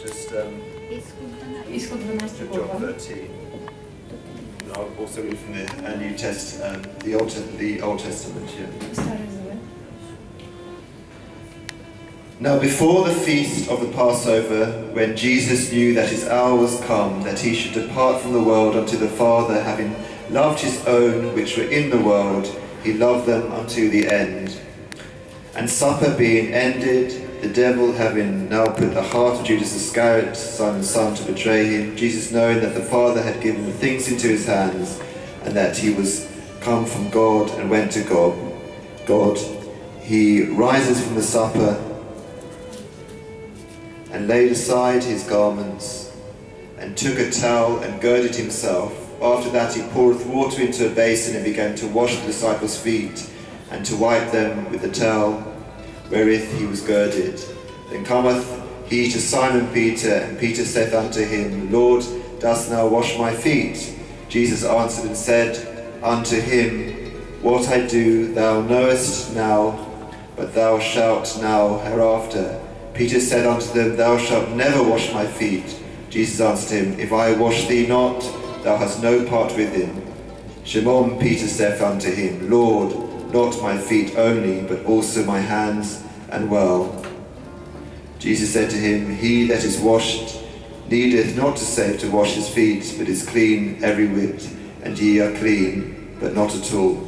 Just Изход 12 John глава. 13. And I'll also read from the New Testament, the Old Testament. Yeah. Стария завет. Now before the feast of the Passover, when Jesus knew that his hour was come, that he should depart from the world unto the Father, having loved his own which were in the world, he loved them unto the end. And supper being ended, the devil having now put the heart of Judas Iscariot, Simon's son, to betray him, Jesus knowing that the Father had given the things into his hands, and that he was come from God and went to God, he rises from the supper, and laid aside his garments, and took a towel and girded himself. After that he poureth water into a basin, and began to wash the disciples' feet, and to wipe them with the towel wherewith he was girded. Then cometh he to Simon Peter, and Peter saith unto him, Lord, dost thou wash my feet? Jesus answered and said unto him, What I do thou knowest now, but thou shalt now hereafter. Peter said unto them, Thou shalt never wash my feet. Jesus answered him, If I wash thee not, thou hast no part with him. Shimon Peter saith unto him, Lord, not my feet only, but also my hands and well. Jesus said to him, He that is washed needeth not to save to wash his feet, but is clean every whit, and ye are clean, but not at all.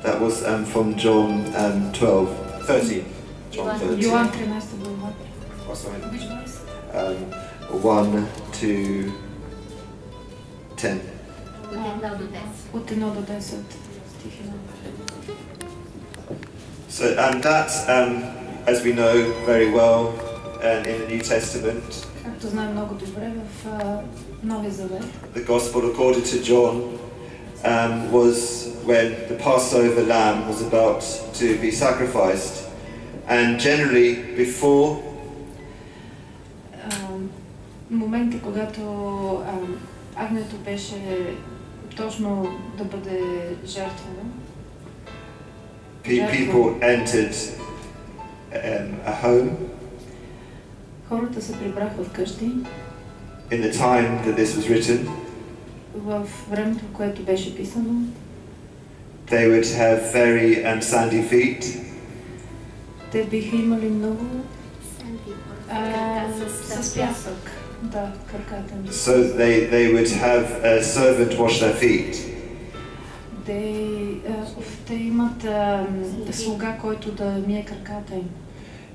That was from John 13. John 13. Йоан 13 глава. Oh, sorry. Which verse? 1 to 10. От 1 до 10 стихи. So, and that, as we know very well, in the New Testament, Както знаем много добре в Новия Завет, the Gospel according to John was when the Passover lamb was about to be sacrificed, and generally before. Моменти, когато агнето беше точно да бъде жертвено. People entered a home. Хората се прибраха вкъщи. In the time that this was written, в времето, в което беше писано, they would have very sandy feet. Те биха имали много с пясък. Да, краката им. So they would have a servant wash their feet. Те имат слуга, който да мие краката им.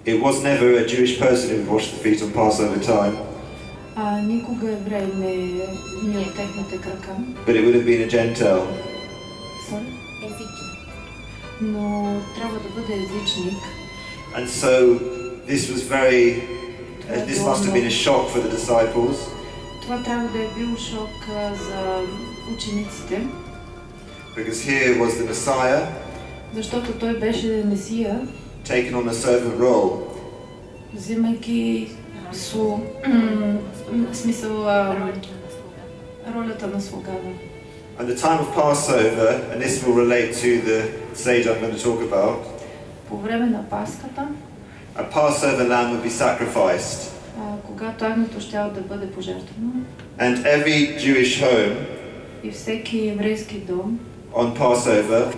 It was never a Jewish person who would wash the feet on Passover time. Никога еврей не мие техните крака. But it would have been a Gentile. Sorry? Но трябва да бъде езичник. And so this was very. This must have been a shock for the disciples. Това трябва да е бил шок за учениците. Because here was the Messiah. Защото той беше Месия. Taken on a servant role. Взимайки смисъл ролята на слуга. And the time of Passover, and this will relate to the stage I'm going to talk about. По време на Пасхата, a Passover lamb would be sacrificed. Когато агнето щяло да бъде пожертвано. And every Jewish home, и всеки еврейски дом, on Passover,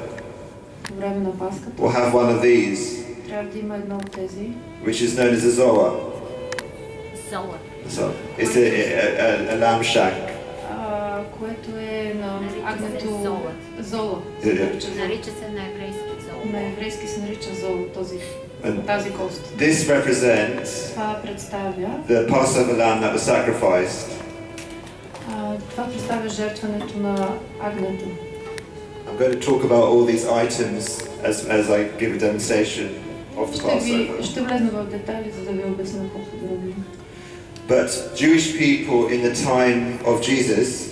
по време на Пасхата, will have one of these. Трябва да има едно от тези. Which is known as a zoa. So it's a lamb shank. Което е на агнето зола. Нарича се на еврейски зола. На еврейски се нарича зола тази кост. This represents Това представя the Passover lamb that was sacrificed. Това представя жертването на агнето. I'm going to talk about all these items as I give a demonstration of the Passover. Ще влезна в детайли, за да ви обясня по-подробно. But Jewish people in the time of Jesus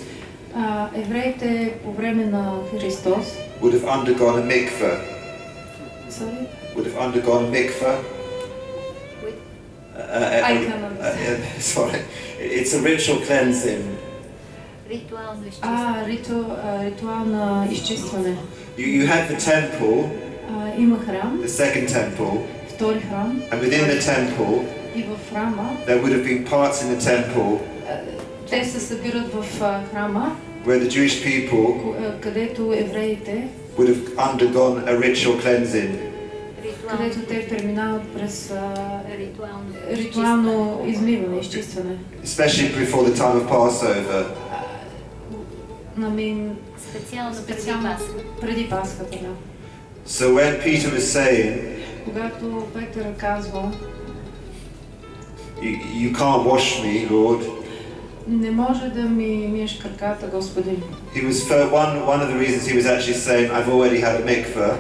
евреите по време на Христос would have undergone a mikveh. Sorry? Would have undergone a mikveh. Sorry, it's a ritual cleansing. Ритуал на изчистване. You had the temple. Има храм. The second temple. Втори храм. And within the temple, И в храма. There would have been parts in the temple. Те се събират в храма. Where the Jewish people където евреите would have undergone a ritual cleansing. Където те преминават през ритуално измиване, изчистване. Especially before the time of Passover. Специално преди Пасхата. So when Peter was saying, когато Петър казва, you can't wash me, Lord. Не може да ми миеш краката, Господи. He was one of the reasons he was actually saying, I've already had a mikveh.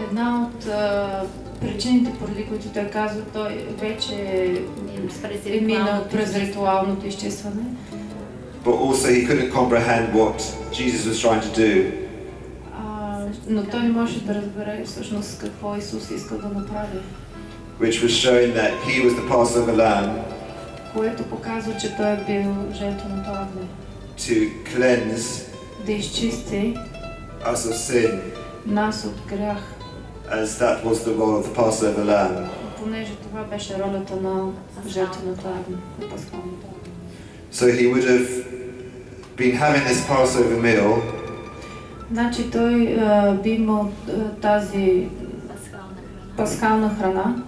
Една от причините, поради които той казва, той вече е минал през ритуалното изчистване. But also he couldn't comprehend what Jesus was trying to do. Но той не може да разбере всъщност какво Исус искал да направи. Which was showing that he was the Passover lamb. Което показва, че той е бил жертвеното агне. To cleanse. Да изчисти. Us of sin. Нас от грях. As that was the role of the Passover lamb. Понеже това беше ролята на жертвеното агне, на пасхалното агне. So he would have been having this Passover meal. Значи той би имал тази пасхална храна.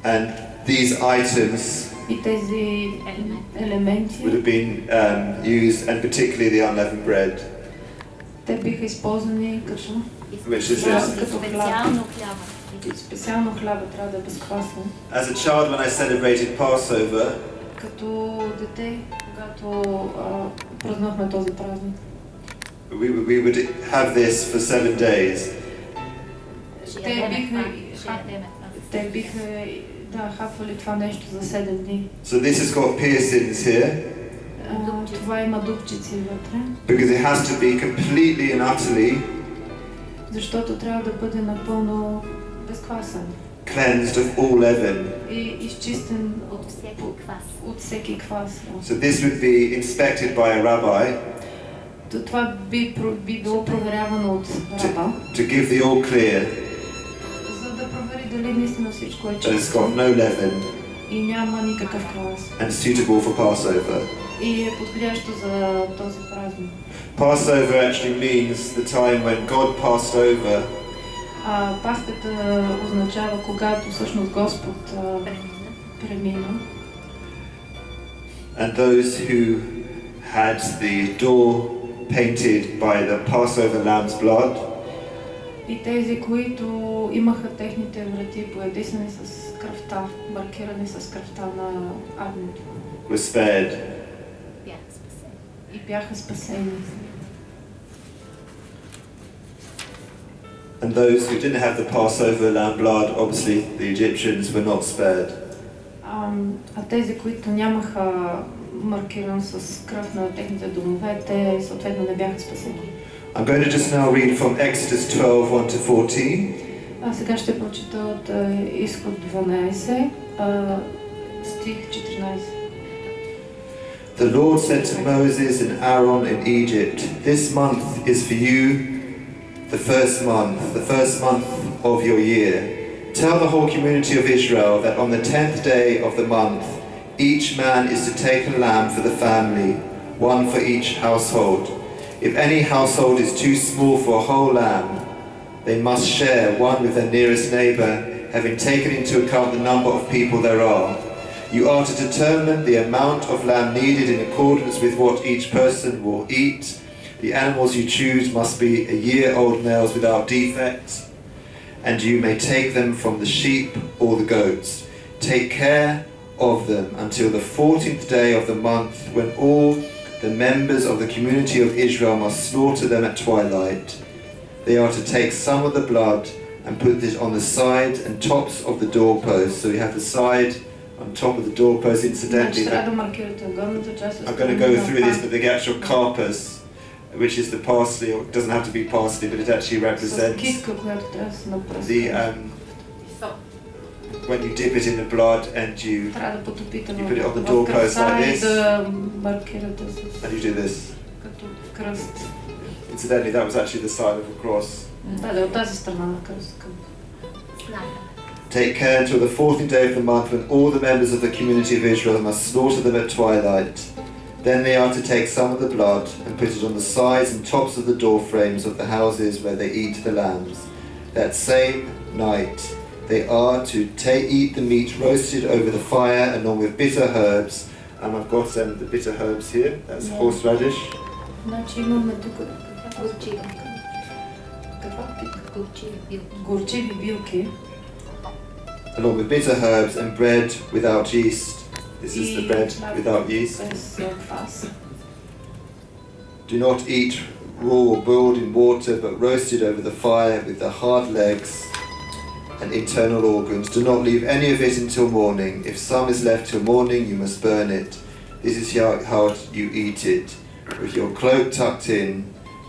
And these items и тези елементи would have been used, and particularly the unleavened bread. Те биха използвани като специално хляба трябва да е безквасен. As a child, when I celebrated Passover, като дете, когато празнувахме този празник, we would have this for 7 days. Те биха хапвали това нещо за 7 дни. So this has got piercings here. Това има дупчици вътре. Because it has to be completely and utterly. Защото трябва да бъде напълно безквасен. Cleansed of all leaven. И изчистен от всеки квас. So this would be inspected by a rabbi. Това би било проверявано от раба. To give the all clear. За да провери дали наистина всичко е чисто. And it's got no leaven. И няма никакъв квас. And suitable for Passover. И е подходящо за този празник. Passover actually means the time when God passed over. Пасхата означава когато всъщност Господ премина. And those who had the door painted by the Passover lamb's blood. И тези, които имаха техните врати боядисани с кръвта, маркирани с кръвта на агнето. Were spared. И бяха спасени. And those who didn't have the Passover lamb blood, obviously the Egyptians were not spared. Тези, които нямаха маркиран с кръв на техните домове, те съответно не бяха спасени. I'm going to just now read from Exodus 12:1-14. Сега ще прочита от Изход 12, стих 14. The Lord said to Moses and Aaron in Egypt, "This month is for you the first month of your year. Tell the whole community of Israel that on the 10th day of the month, each man is to take a lamb for the family, one for each household. If any household is too small for a whole lamb, they must share one with their nearest neighbor, having taken into account the number of people there are. You are to determine the amount of lamb needed in accordance with what each person will eat. The animals you choose must be a year-old males without defects, and you may take them from the sheep or the goats. Take care of them until the 14th day of the month, when all the members of the community of Israel must slaughter them at twilight. They are to take some of the blood and put it on the side and tops of the doorposts. So we have the side on top of the doorpost. Incidentally, I'm going to go through this, but the actual carpus, which is the parsley, or it doesn't have to be parsley, but it actually represents the when you dip it in the blood and you put it on the doorpost like this, and you do this. Incidentally, that was actually the sign of the cross. Take care until the 14th day of the month, when all the members of the community of Israel must slaughter them at twilight. Then they are to take some of the blood and put it on the sides and tops of the door frames of the houses where they eat the lambs. That same night they are to eat the meat roasted over the fire along with bitter herbs. And I've got the bitter herbs here. That's horseradish. Горчиви билки. Along with bitter herbs and bread without yeast. This is the bread without yeast. Do not eat raw or boiled in water, but roasted over the fire with the hard legs and internal organs. Do not leave any of it until morning. If some is left till morning, you must burn it. This is how you eat it, with your cloak tucked in,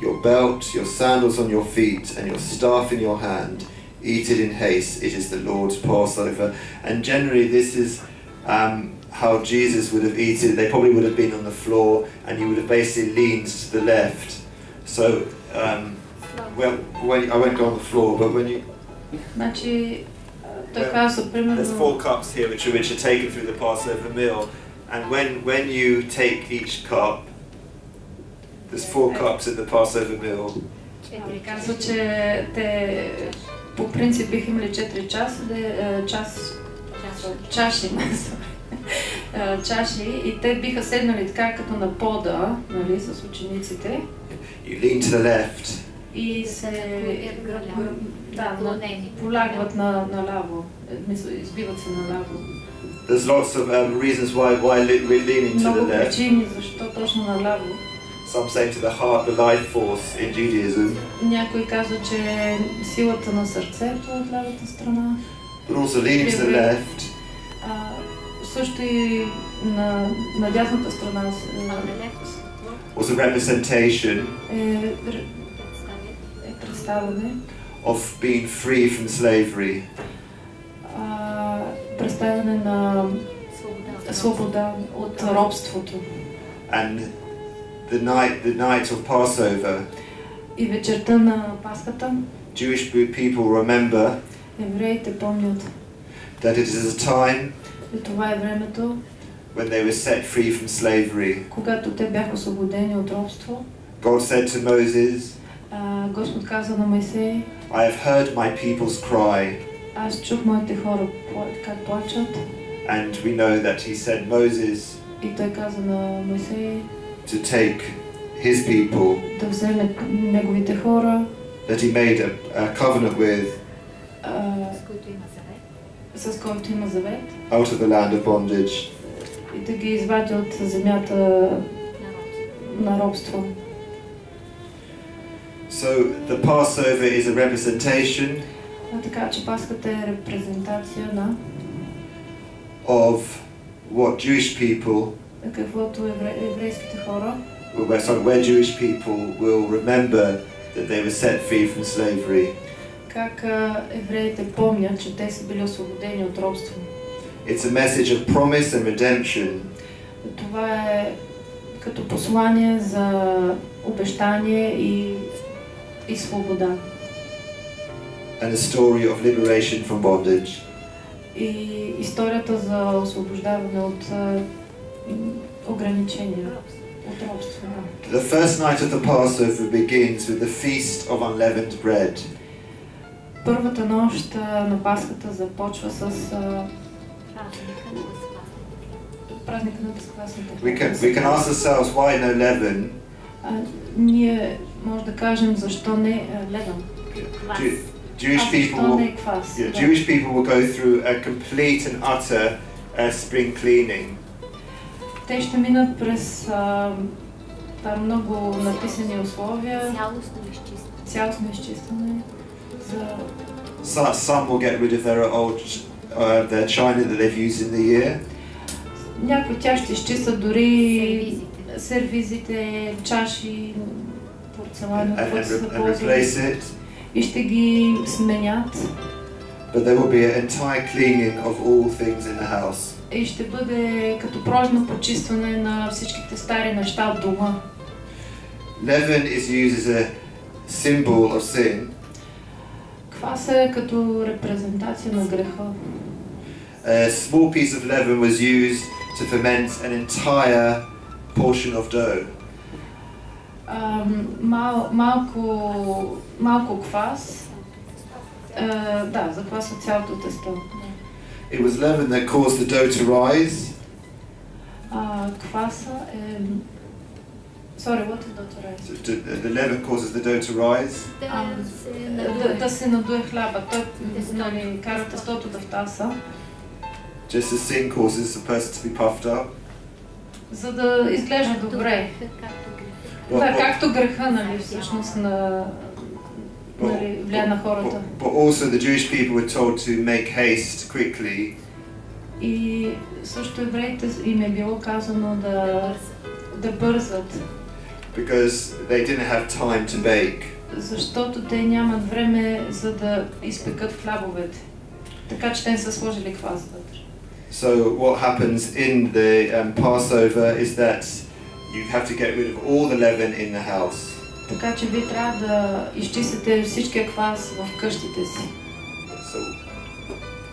your belt, your sandals on your feet, and your staff in your hand. Eat it in haste. It is the Lord's Passover. And generally this is how Jesus would have eaten. They probably would have been on the floor, and you would have basically leaned to the left. So, I won't go on the floor, but when you... There's 4 cups here which are taken through the Passover meal, and when you take each cup, there's 4 cups in the Passover meal. Казва, че те по принцип биха имали 4 чаши и те биха седнали така като на пода, нали, с учениците. You lean to the left. И се полягват наляво, избиват се наляво. There's lots of reasons why we're leaning to the Много left. причини защо точно наляво. Some say to the heart, the life force in Judaism. Някой казва, че силата на сърцето от лявата страна. But also leaning to the left. Също и на дясната страна. Was a representation представяне of being free from slavery. Представяне на свобода от робството. And the night of Passover, и вечерта на Пасхата, Jewish people remember евреите помнят, that it is a time и това е времето, when they were set free from slavery. Когато те бяха освободени от робство. God said to Moses, Господ каза на Моисей, I have heard my people's cry. Аз чух моите хора как плачат. And we know that he said Moses И той каза на Моисей to take his people, да вземе неговите хора, that he made a covenant with, с който има завет, out of the land of bondage. И да ги извади от земята на робство. So the Passover is a representation Така че Пасхата е репрезентация на of what Jewish people, каквото еврейските хора, where Jewish people will remember that they were set free from slavery. Как евреите помнят, че те са били освободени от робство. It's a message of promise and redemption. Това е като послание за обещание и свобода. And a story of liberation from bondage. И историята за освобождаване от ограничения, от робство. The first night of the Passover begins with the feast of unleavened bread. Първата нощ на Пасхата започва с празника на безквасните. We can ask ourselves why no leaven. Ние може да кажем защо не левен. Jewish people will go through a complete and utter spring cleaning. Те ще минат през там много написани условия. Цялостно изчистване. Some will get rid of their old their china that they've used in the year. Някои тях ще изчистят дори сервизите, чаши, порцелан, които са ползвали. И ще ги сменят. But there will be an entire cleaning of all things in the house. И ще бъде като пролетно почистване на всичките стари неща от дома. Leaven is used as a symbol of sin. Кваса е като репрезентация на греха. A small piece of leaven was used to ferment an entire portion of dough. Малко квас, да, заквасва цялото тесто. It was leaven that caused the dough to rise. Кваса е... Sorry, what is dough to rise? The leaven causes the dough to rise. Да се надуе хляба. Той кара тестото да втаса. Just as sin causes a person to be puffed up. За да изглежда добре. Да, както греха, нали, всъщност влияе на хората. But also the Jewish people were told to make haste quickly. И също евреите им е било казано да бързат. Because they didn't have time to bake. Защото те нямат време за да изпекат хлябовете. Така че те не са сложили квас вътре. So what happens in the Passover is that you have to get rid of all the leaven in the house. Така че вие трябва да изчистите всичкия квас в къщите си. So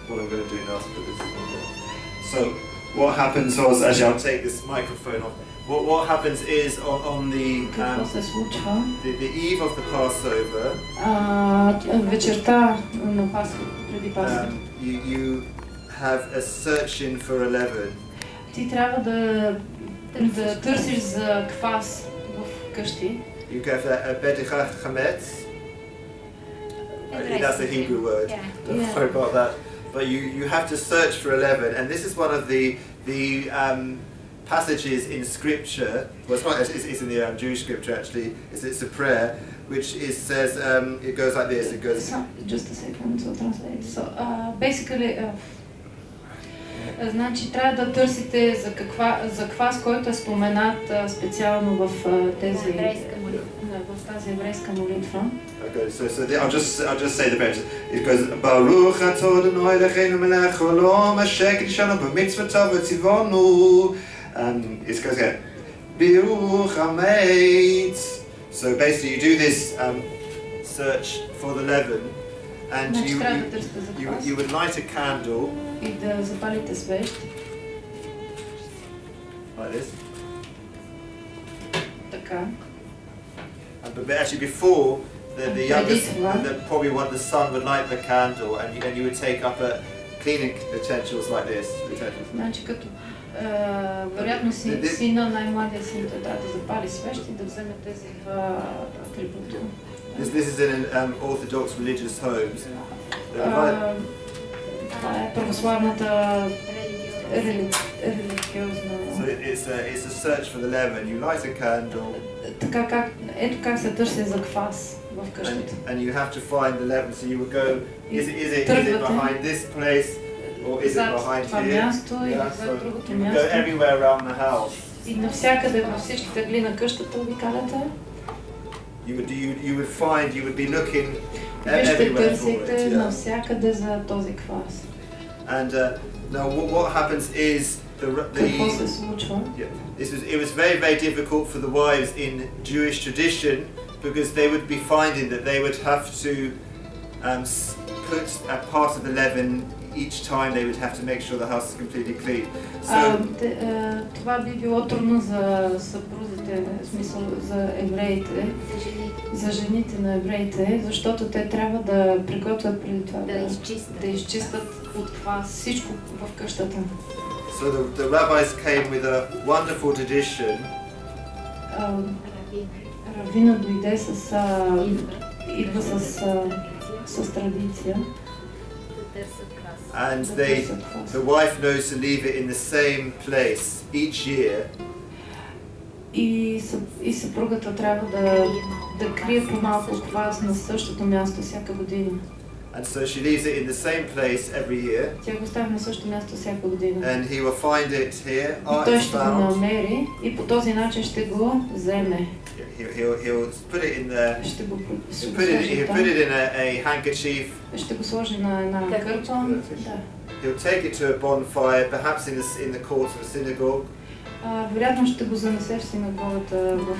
what I'm going to do now is put this in there. So what happens was, actually I'll take this microphone off. What happens is on the eve of the Passover, вечерта на Пасха, преди Пасха, you have a searching for a leaven. Ти трябва да търсиш за квас в къщи. You have a bedichat chametz. That's a Hebrew word. Don't worry about that. But you have to search for a leaven, and this is one of the passages in Scripture. Well, it's in the Jewish Scripture actually. It's a prayer which says it goes like this. It goes. Just a second to translate. So basically. Значи трябва да търсите за квас, който е споменат специално в тази еврейска молитва. Okay, so I'll just say the prayer. It goes Baruch atah Adonai Eloheinu melech haolam asher kiddushanu b'mitzvotav v'tzivonu. It goes again. Baruch hametz. So basically, you do this search for the leaven, and you would light a candle. И да запалите свещ. Like this. Така. But actually before the youngest, probably the son would light the candle, and you would take up a cleaning utensils like this. Значи като вероятно сина, най-младия син, той трябва да запали свещ и да вземе тези два атрибута. This is in Orthodox religious homes. Това е православната религиозна. So it's a search for the leaven. You light a candle. Така ето как се търси за квас в къщата. And you have to find the leaven. So you would go. Is it behind this place or is it behind here? So you would go everywhere around the house. И навсякъде във всичките ъгли на къщата обикаляте. You would be looking everywhere for it. Навсякъде за този квас. And now what happens is it was very, very difficult for the wives in Jewish tradition because they would be finding that they would have to put a part of the leaven each time. They would have to make sure the house is completely clean. So това би било трудно за съпрузите, в смисъл за евреите, за жените на евреите, защото те трябва да приготвят преди това да изчистят от квас всичко в къщата. So the rabbis came with a wonderful tradition. Равина дойде идва с традиция. And the wife knows to leave it in the same place each year. И съпругата трябва да крие по-малко квас на същото място всяка година. And so she leaves it in the same place every year. Тя го оставя на същото място всяка година. And he will find it here. И той ще го намери и по този начин ще го вземе. He'll put it in the. Ще го He'll put it in a handkerchief. Ще го сложи на една кърпа. He'll take it to a bonfire, perhaps in the court of a synagogue. Вероятно ще го занесе в синагогата в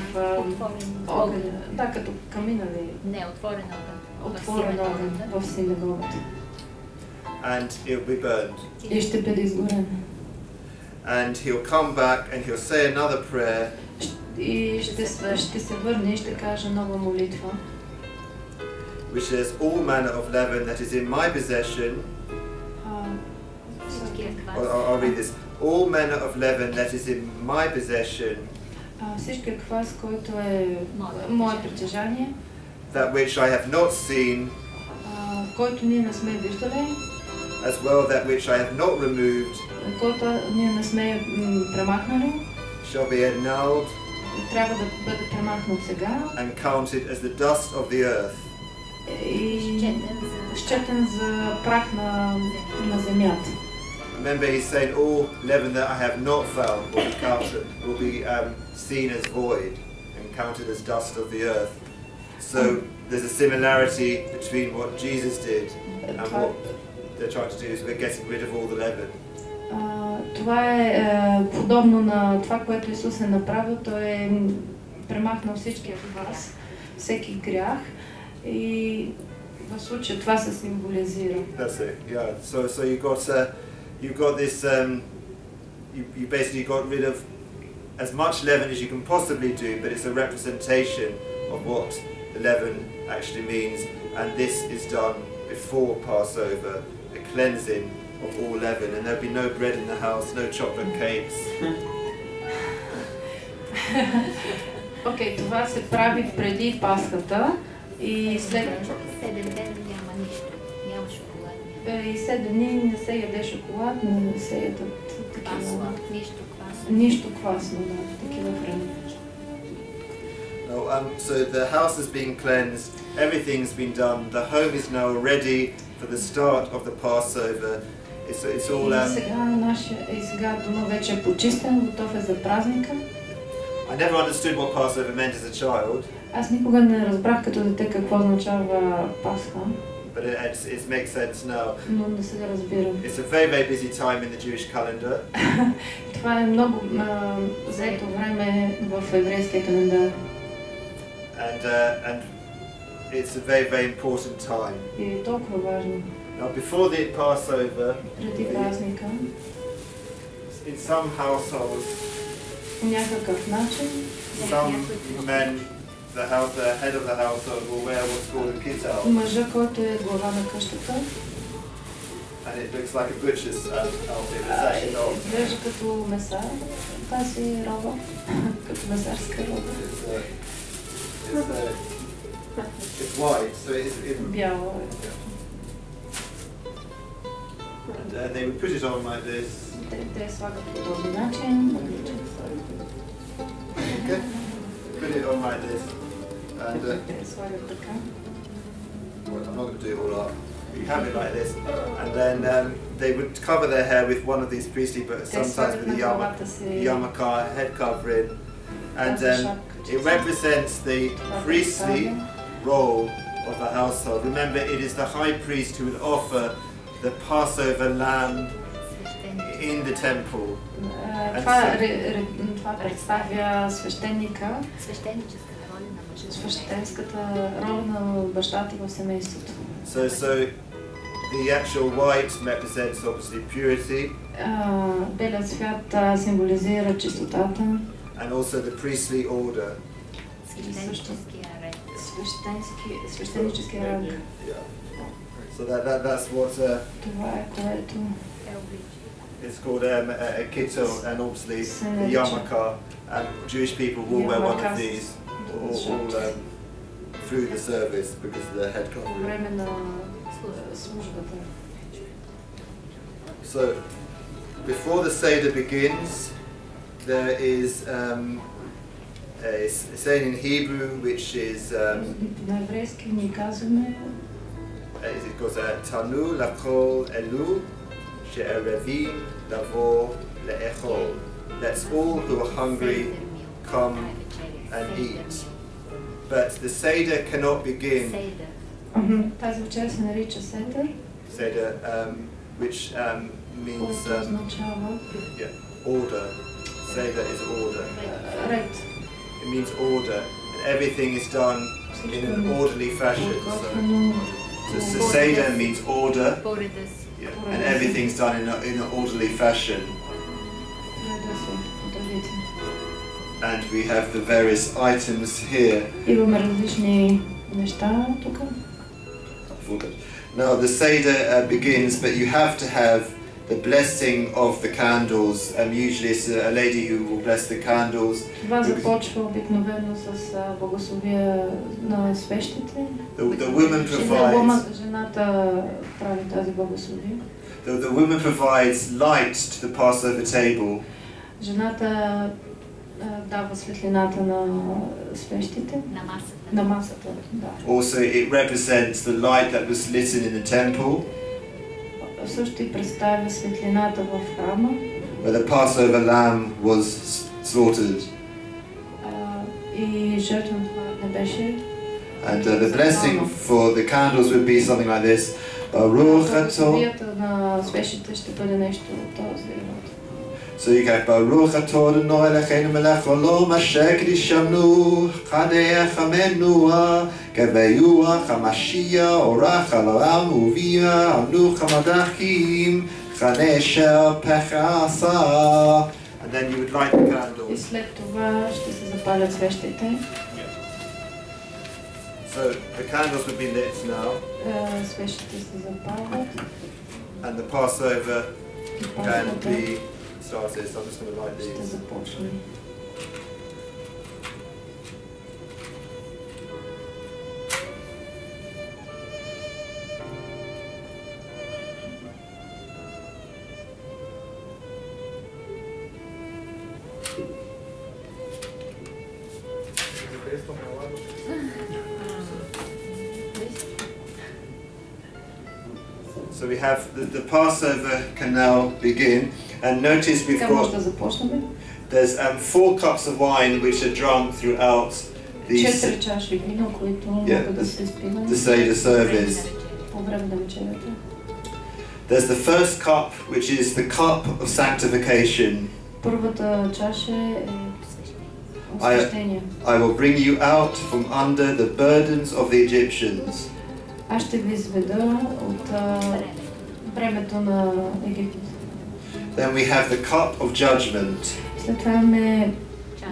огъня. Да, като камина ли? Не, отворен огън. Отворен огън в синагогата. And it'll be burned. И ще бъде изгорен. And he'll come back and he'll say another prayer. И ще се върне и ще каже нова молитва. Which says, all manner of leaven that is in my possession. I'll read this. All manner of leaven that is in my possession. Всичкият квас, който е мое притежание. That which I have not seen. Който ние не сме виждали. As well that which I have not removed. Който ние не сме премахнали. Shall be annulled. Трябва да бъде премахнат сега. And counted as the dust of the earth. И счетен за прах на земята. Remember, he's saying all leaven that I have not found will be seen as void and counted as dust of the earth. So there's a similarity between what Jesus did and what they're trying to do is we're getting rid of all the leaven. Това е подобно на това, което Исус е направил. Той е премахнал всичкия квас, всеки грях и в случая това се символизира. That's it. Yeah. So you've got this. You basically got rid of as much leaven as you can possibly do, but it's a representation of what the leaven actually means, and this is done before Passover, the cleansing of all leaven, and there'll be no bread in the house, no chocolate cakes. Окей, това се прави преди Пасхата и след 7 дни няма нищо, няма шоколад. И 7 дни не се яде шоколад, не се ядат такива. Нищо квасно, да, такива храни. So the house has been cleansed, everything's been done, the home is now ready for the start of the Passover. It's all. Сега дома вече е почистен, готов е за празника. I never understood what Passover meant as a child. Аз никога не разбрах като дете какво означава Пасха. But it makes sense now. Но не сега разбирам. It's a very busy time in the Jewish calendar. Това е много заето време в еврейския календар. And it's a very important time. И е толкова важно. Now before the Passover, преди празника, in some households, по някакъв начин, some men, the head of the household will wear what's called a kittel. Мъжа, който е глава на къщата, and it looks like a butcher's outfit. It's actually not. Изглежда като месар, тази роба, като месарска роба. It's white, so it's бяло. And they would put it on like this. Те слагат по този начин. Okay. Put it on like this. And те слагат така. Well, I'm not going to do it all up. You have it like this, and then they would cover their hair with one of these priestly, but sometimes with a yarmulke head covering, and it represents the priestly role of the household. Remember, it is the high priest who would offer the Passover lamb in the temple. Това представя свещеника, свещенската роля на бащата в семейството. So the actual white represents obviously purity. Белият цвят символизира чистотата. And also the priestly order. Свещенически ранг. So that's what това е което it's called a kittel, and obviously the yarmulke, and Jewish people will wear one of these all through the service because of their head covering. So before the Seder begins, there is a saying in Hebrew which is на еврейски ни казваме it goes Tanu lakol elu she'erevim lavo le'echol. Let's all who are hungry come and eat. But the Seder cannot begin. Тази вечер се нарича Седер. Seder, which means order, Seder is order. Ред. It means order. And everything is done in an orderly fashion. So Seder means order. Yeah. And everything's done in an orderly fashion. And we have the various items here. Имаме различни неща тук. Now the Seder begins, but you have to have the blessing of the candles. Usually it's a lady who will bless the candles. Това започва обикновено с благословие на свещите. The woman provides. Жената прави тази благословие. The woman provides light to the Passover table. Жената дава светлината на свещите. На масата. Да. Also, it represents the light that was lit in the temple. Също и представя светлината в храма. Where the Passover lamb was slaughtered. И жертвата не беше. And the blessing for the candles would be something like this. Baruch atah. На свещите ще бъде нещо от този род. So you get Baruch atah Adonai Eloheinu melech haolam asher kiddushanu chadeach hamenuah keveyuach hamashiach orach haolam uviah hamnuch hamadachim chanesher pechasa. And then you would light the candles. И след това ще се запалят свещите. So the candles would be lit now. Свещите се запалят. And the Passover can be started. So I'm just going to light these. Ще започне. So we have the Passover can now begin, and notice we've got there's 4 cups of wine which are drunk throughout the Seder service. There's the first cup, which is the cup of sanctification. I will bring you out from under the burdens of the Egyptians. Аз ще ви изведа от бремето на Египет. Then we have the cup of judgment. След това имаме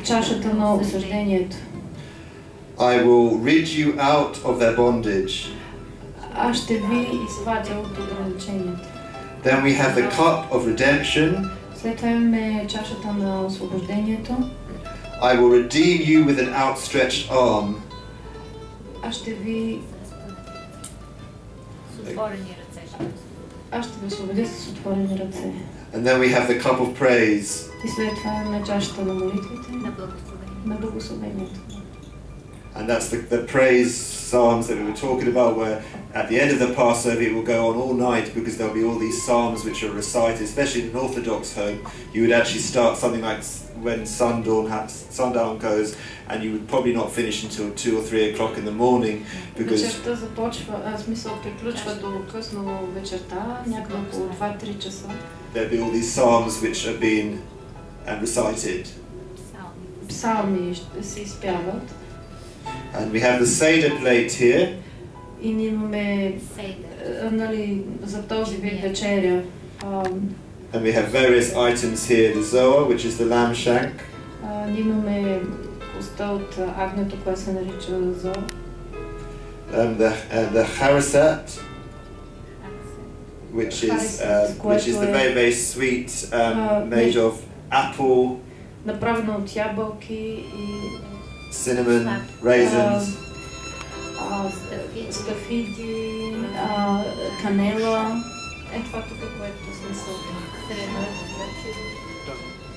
чашата на осъждението. I will rid you out of their bondage. Аз ще ви извадя от ограниченията. Then we have the cup of redemption. След това имаме чашата на освобождението. I will redeem you with an outstretched arm. Аз ще ви Аз ще ви освободя с отворени ръце. And then we have the cup of praise. И след това имаме чашата на молитвите, на благословението. And that's the praise psalms that we were talking about, where at the end of the Passover it will go on all night, because there'll be all these psalms which are recited, especially in an Orthodox home. You would actually start something like when sundown goes, and you would probably not finish until 2 or 3 o'clock in the morning, because вечерта започва, смисъл приключва до късно вечерта, някъде около 2-3 часа. There'll be all these psalms which are being recited. Псалми се изпяват. And we have the Seder plate here. И ние имаме, нали, за този вид вечеря. And we have various items here. The Zohar, which is the lamb shank. Ние имаме коста от агнето, което се нарича Zohar. The Harasat, which is the very, very sweet, made of apple, направено от ябълки и cinnamon, raisins, стафиди, канела. Това тук, което смисъл.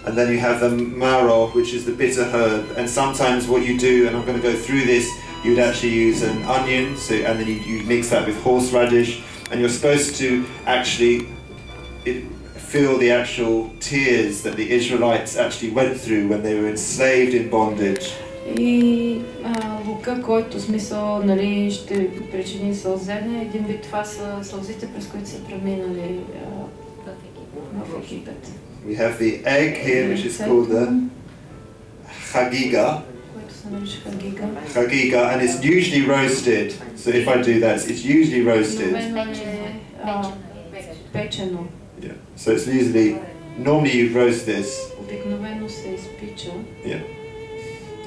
And then you have the marrow, which is the bitter herb. And sometimes what you do, and I'm going to go through this, you would actually use an onion, and then you mix that with horseradish, and you're supposed to actually feel the actual tears that the Israelites actually went through when they were enslaved in bondage. И лука, който смисъл, нали, ще причини сълзене, един вид това са сълзите, през които са преминали в Египет. We have the egg here, which is called the chagiga. Chagiga, and it's usually roasted. So if I do that, it's usually roasted. Yeah. So it's usually, normally you roast this. Yeah.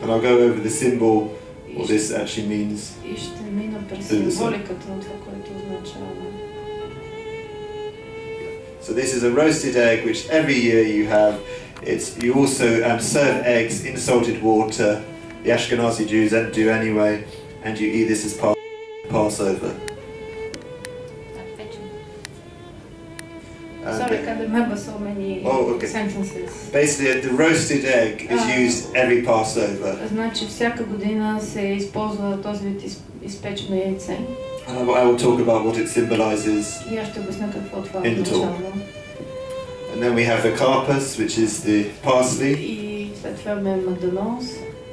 And I'll go over the symbol, what this actually means. So this is a roasted egg, which every year you have. You also serve eggs in salted water. The Ashkenazi Jews do anyway, and you eat this as Passover. Sorry, I can't remember so many sentences. Basically, the roasted egg is used every Passover. Значи всяка година се използва този вид изпечено яйце. And I will talk about what it symbolizes in the talk. And then we have the karpas, which is the parsley.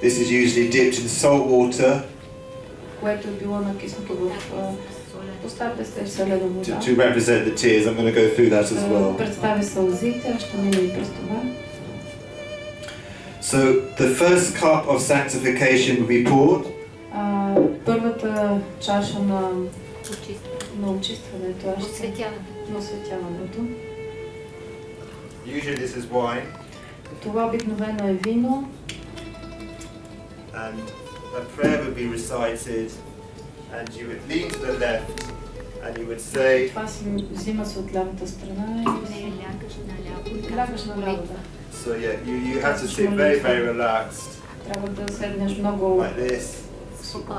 This is usually dipped in salt water to represent the tears. I'm going to go through that as well. So the first cup of sanctification will be poured. Първата чаша на очистването, на осветяването. Usually this is wine. Това обикновено е вино. And a prayer would be recited, and you would lean to the left, and you would say. Това се взима се от лявата страна и лягаш на лявата. So yeah, you have to sit very, very relaxed. Трябва да седнеш много. Like this.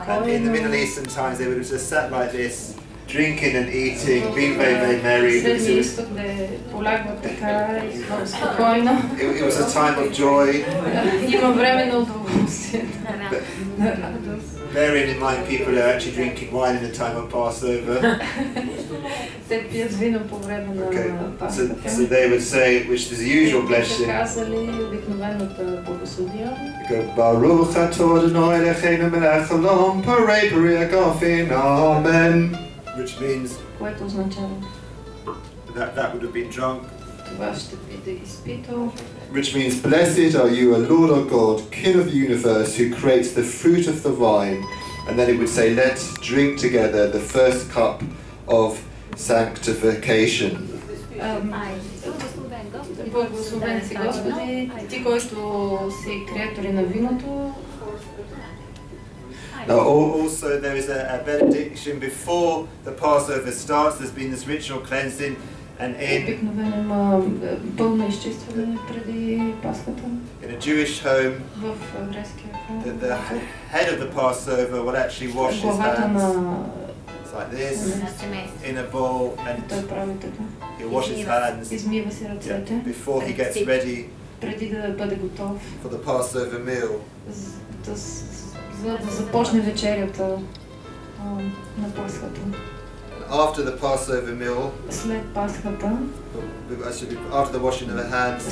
And in the Middle Eastern times, they would have just sat like this, drinking and eating, being very, very merry. It was a time of joy. Bearing in mind, people are actually drinking wine in the time of Passover. Okay. So they would say, which is the usual blessing. Go, Baruch atah Adonai Eloheinu melech haolam, parei parei hagafin, Amen. Which means that would have been drunk. Which means, blessed are you, O Lord our God, King of the universe, who creates the fruit of the vine. And then it would say, let's drink together the first cup of sanctification. Благословен си Господи, Ти, който си креатори на виното. Now also there is a benediction before the Passover starts. There's been this ritual cleansing, and in a Jewish home, the head of the Passover will actually wash his hands. Like this, in a bowl, and he washes his hands before he gets ready for the Passover meal. After the Passover meal, after the washing of the hands,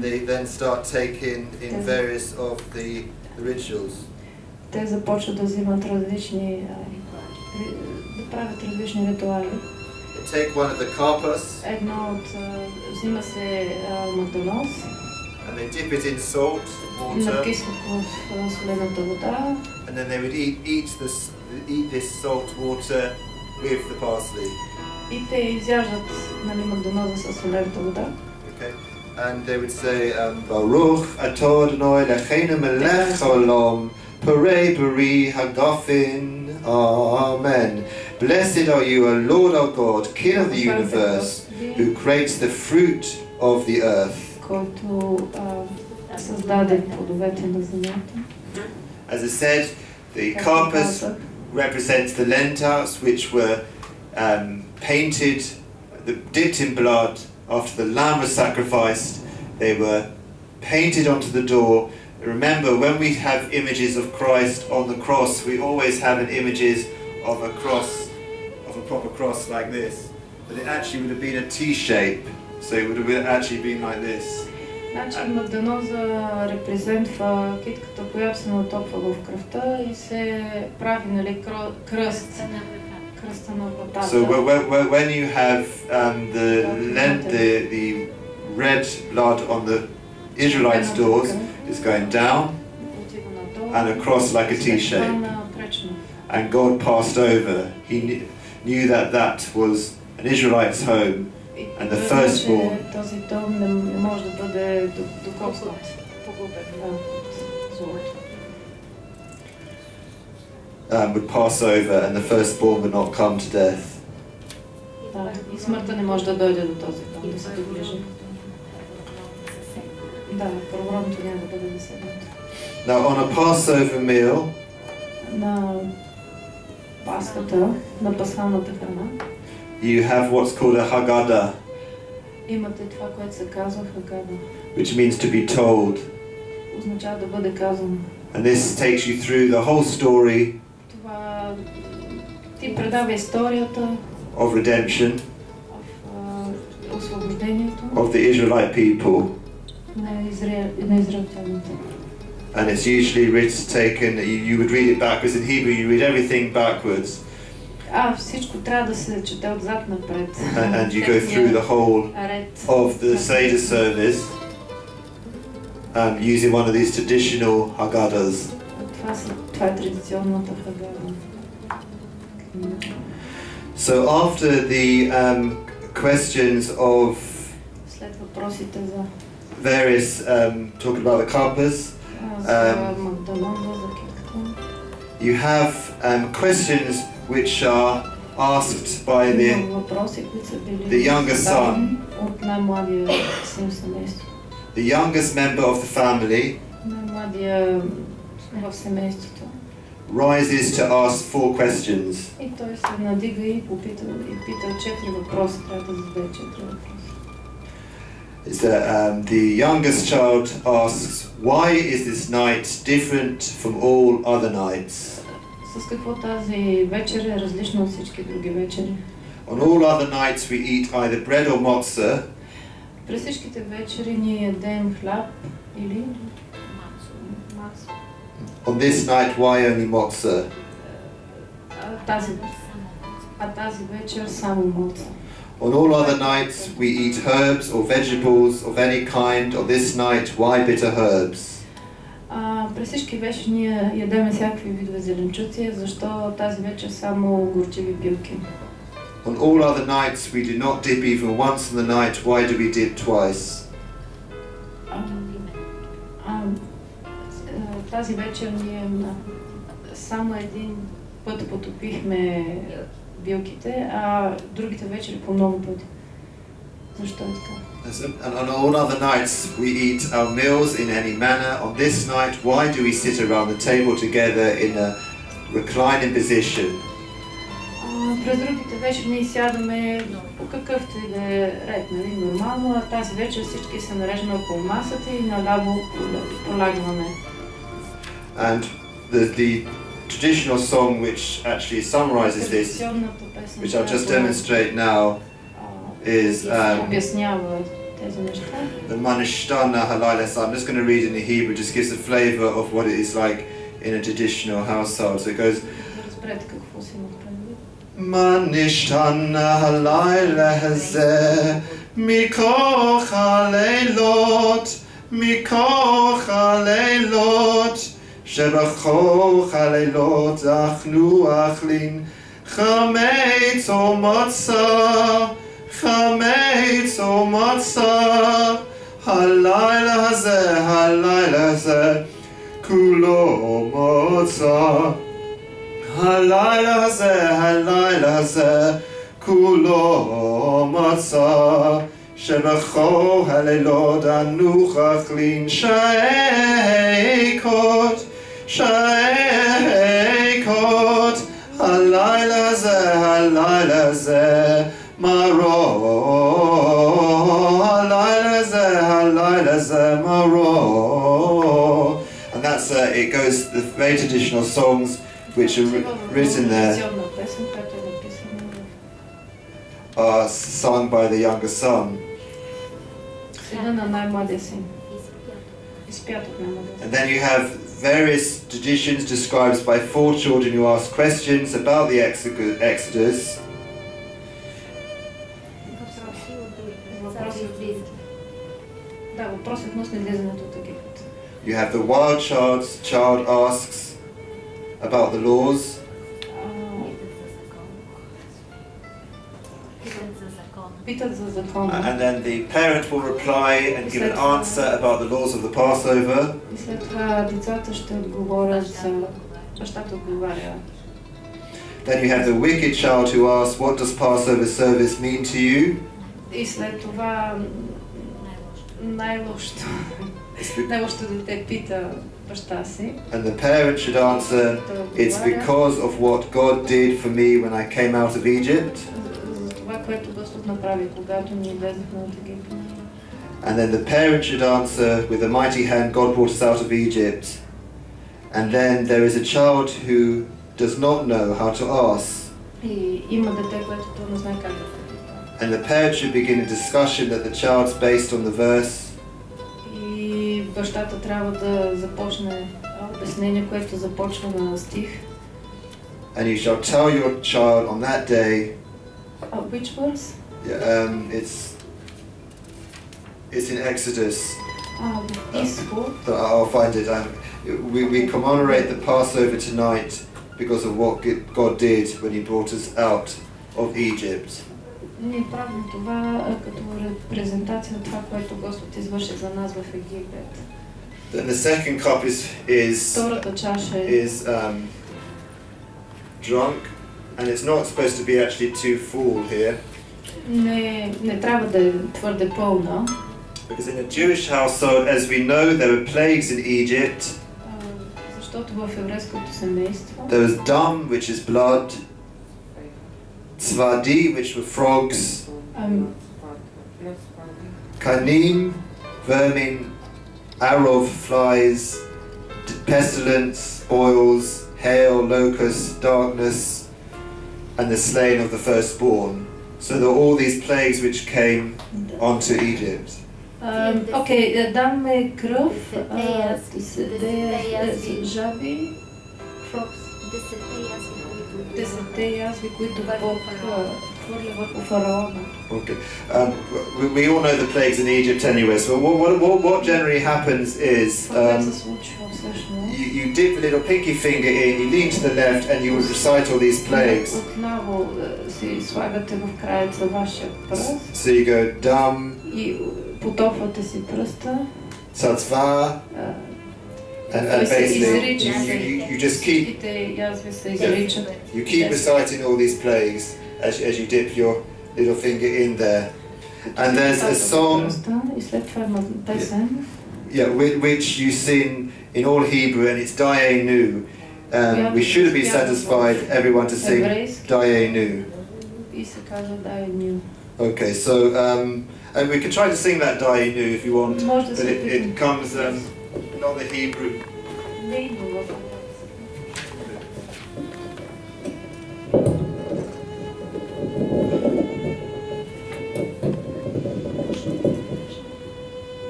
they then start taking in various of the rituals. Те започват да взимат различни да правят различни ритуали. Take one of the karpas. Едно от взима се магдонос. And they dip it in salt water. Накисват в солената вода. And then they would eat this salt water with the parsley. И те изяждат магдоноза със солената вода. Okay. And they would say, Baruch atah Adonai Eloheinu melech haolam, parei parei hagafin, Amen. Blessed are you, O Lord our God, King of the universe, who creates the fruit of the earth. As I said, the karpas represents the lentils, which were painted, dipped in blood after the lamb was sacrificed. They were painted onto the door. Remember, when we have images of Christ on the cross, we always have images of a cross, of a proper cross like this. But it actually would have been a T-shape, so it would have actually been like this. Значи магдоноза репрезентва китката, която се натопва в кръвта и се прави, нали, кръст. Кръста на вратата. So when you have the red blood on the Israelites' doors is going down and across like a T-shape. And God passed over. He knew that that was an Israelite's home and the firstborn would pass over and the firstborn would not come to death. И смъртта не може да дойде до този дом, да се доближи. Да, първородното няма да бъде засегнато. Now on a Passover meal, на Пасхата, на пасхалната храна, you have what's called a Haggadah, имате това, което се казва Хагада, which means to be told. Означава да бъде казано. And this takes you through the whole story. Това ти предава историята of redemption, of the Israelite people, and it's usually taken. You would read it backwards in Hebrew. You read everything backwards, всичко трябва да се чете отзад напред. And you go through the whole of the Seder service, using one of these traditional Haggadahs. Това е традиционната Хагада. So after the questions of various talking about the kappas, you have questions which are asked by the younger son, the youngest member of the family, rises to ask 4 questions. Is that the youngest child asks, why is this night different from all other nights? On all other nights we eat either bread or matzah. On this night, why only matzah? On all other nights, we eat herbs or vegetables of any kind. On this night, why bitter herbs? През всички вечери ние ядеме всякакви видове зеленчуци, защо тази вечер само горчиви билки? On all other nights, we do not dip even once in the night. Why do we dip twice? Тази вечер ние само един път потопихме билките, а другите вечери по много пъти. Защо е така? And on all other nights we eat our meals in any manner. On this night, why do we sit around the table together in a reclining position? През другите вечери ние сядаме по какъвто и да е ред, нали, нормално, а тази вечер всички се нареждаме около масата и наляво полягваме. And the traditional song which actually summarizes this, which I'll just demonstrate now, is the Manishtana Halayla. So I'm just going to read in the Hebrew, just gives a flavor of what it is like in a traditional household. So it goes, Manishtana Halayla Hazeh Mikoch Haleilot Mikoch Haleilot שבחוך הלילות אכלו אכלין חמץ ומצה חמץ ומצה הלילה הזה כולו מצה הלילה הזה כולו מצה שבחוך הלילות אנו אכלין שייקות שייקות הלילה הזה מרו הלילה הזה מרו. And that's it goes the very traditional songs which are written there are sung by the younger son. And then you have various traditions described by 4 children who ask questions about the Exodus. Да, въпрос относно излизането от Египет. You have the wild child asks about the laws. Питат за закона. And then the parent will reply and give an answer about the laws of the Passover. И след това децата ще отговорят за... Бащата отговаря. Then you have the wicked child who asks, what does Passover service mean to you? И след това най-лошото дете пита баща си. And the parent should answer, it's because of what God did for me when I came out of Egypt. За това, което Господ направи, когато ни излезахме от Египет. And then the parent should answer, with a mighty hand God brought us out of Egypt. And then there is a child who does not know how to ask. И има дете, което не знае как да пита. And the parent should begin a discussion that the child's based on the verse. И бащата трябва да започне обяснение, което започва на стих. And you shall tell your child on that day. Which verse? Yeah, it's in Exodus. Изход. I'll find it. We commemorate the Passover tonight because of what God did when He brought us out of Egypt. Ние правим това като репрезентация на това, което Господ извърши за нас в Египет. Then the second cup Втората чаша is drunk, and it's not supposed to be actually too full here. Не трябва да е твърде пълна. Because in a Jewish household, as we know, there were plagues in Egypt. Защото в еврейското семейство There was dam, which is blood. Tzvadi, which were frogs. Kanim, vermin. Arov, flies. Pestilence, boils. Hail, locusts, darkness. And the slaying of the firstborn. So there were all these plagues which came onto Egypt. Окей, даме кръв, жаби, десетте язви, които Бог хвърля върху фараона. Okay. We all know the plagues in Egypt anyway, so what generally happens is you dip a little pinky finger in, you lean to the left and you would recite all these plagues. Отново си слагате в краеца вашия пръст. So you go dam, и потопвате си пръста. Tzva, and basically you just keep reciting all these plagues as you dip your little finger in there. And there's a song, which you sing in all Hebrew, and it's Dayenu. We should be satisfied, everyone, to sing Dayenu. Okay, so and we can try to sing that Dayenu if you want, but it comes not the Hebrew.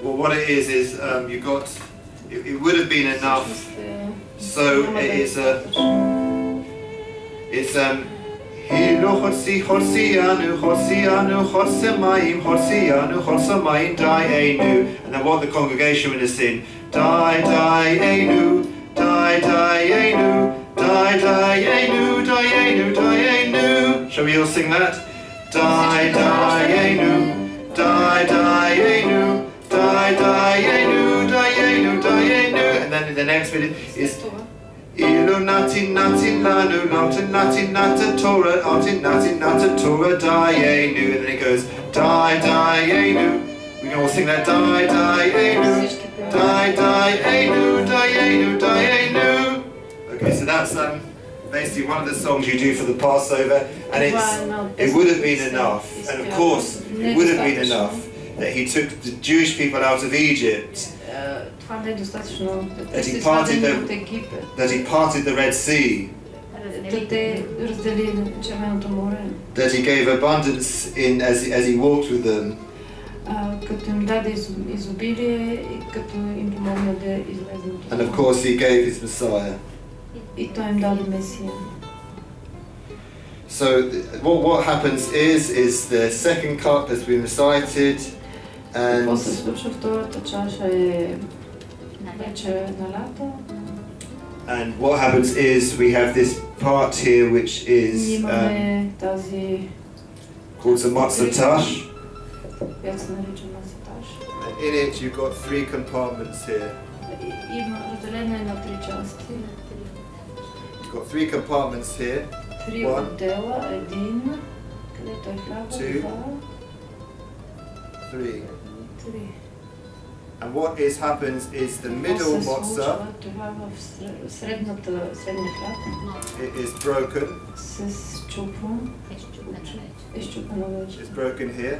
Well, what it is you got. It would have been enough. So it's Hilo Horsianu, Horsemayim, Dayenu. And then what the congregation would have sing, Dayenu, Dayenu, Dayenu, Dayenu, Dayenu. Shall we all sing that? Dayenu, Dayenu, Dayenu, Dayenu, Dayenu. And then the next bit is Ilu natin natin lanu, natin natin nata Torah, natin natin nata Torah, Dayenu. And then it goes Dayenu. We can all sing that Dayenu, Dayenu, Dayenu, Dayenu. Okay, so that's basically one of the songs you do for the Passover, and it would have been enough. And of course, it would have been enough that he took the Jewish people out of Egypt. That he parted the Red Sea. That he gave abundance in as he walked with them. And of course he gave his Messiah. So what happens is the second cup has been recited. Какво се случва? Втората чаша е вече налята. And what happens is we have this part here which is имаме тази called the matzah. която се нарича мацаташ. And in it you've got 3 compartments here. Има разделена на 3 части. You've got 3 compartments here. 3 отдела, един, където е хляба, 2, 3. And what happens is the middle matzah, това в средния хляб, it is broken. се счупва, изчупено вече. It's broken here.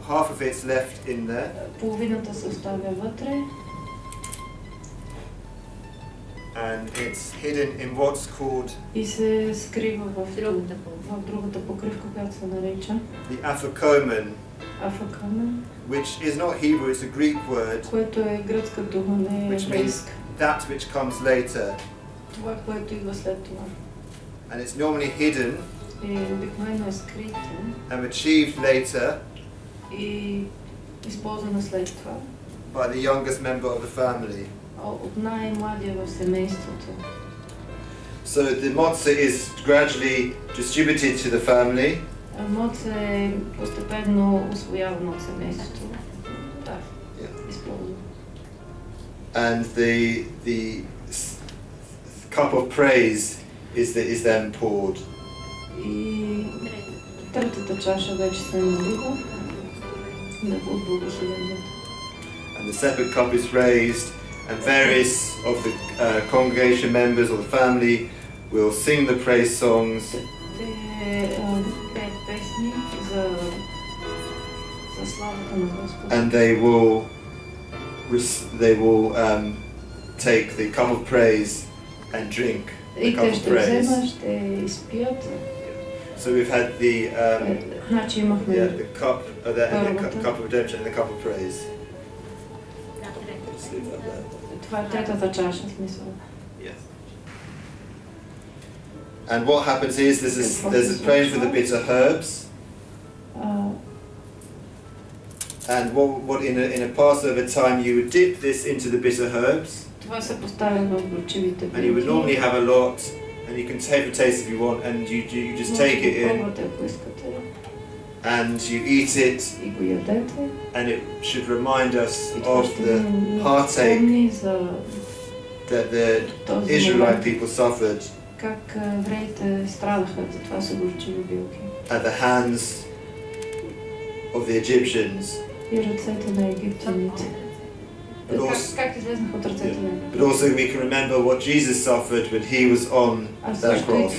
Half of it's left in there. Половината се оставя вътре. And it's hidden in what's called и се скрива в другата покривка, която се нарича the afikomen, which is not Hebrew, it's a Greek word, което е гръцка дума, не е еврейска. That which comes later. Това, което идва след това. And it's normally hidden и обикновено е скрито and achieved later и използвано след това by the youngest member of the family. От най-младия в семейството. So the matzah is gradually distributed to the family. Маца е постепенно усвоявано от семейството. Да, използвано. And the cup of praise is then poured. И третата чаша вече се налива. От благословението. And the separate cup is raised. And various of the congregation members or the family will sing the praise songs. And they will take the cup of praise and drink the cup of praise. So we've had the cup of redemption and the cup of praise. Това е третата чаша, смисъл. Yes. And what happens is there's a praying for the bitter herbs. And what in a Passover time you would dip this into the bitter herbs. Това се поставя в горчивите билки. And you would normally have a lot, and you can take a taste if you want, and you just take it in. And you eat it, and it should remind us of the heartache that the Israelite people suffered at the hands of the Egyptians. But also we can remember what Jesus suffered when he was on that cross.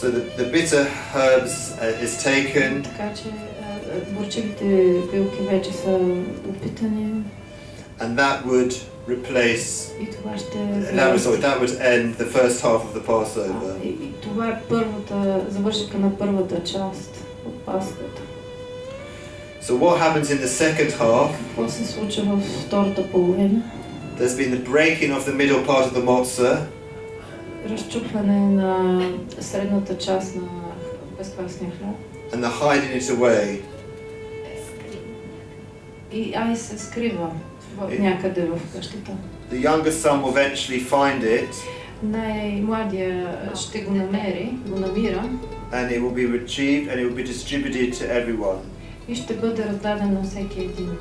So the bitter herbs is taken. And that would replace. That would end the first half of the Passover. So what happens in the second half? There's been the breaking of the middle part of the matzah. Разчупване на средната част на безквасния хляб. And the hiding it away. И се скрива някъде в къщата. The youngest son will eventually find it. Най-младия ще го намира. And it will be retrieved and it will be distributed to everyone. И ще бъде раздаден на всеки един.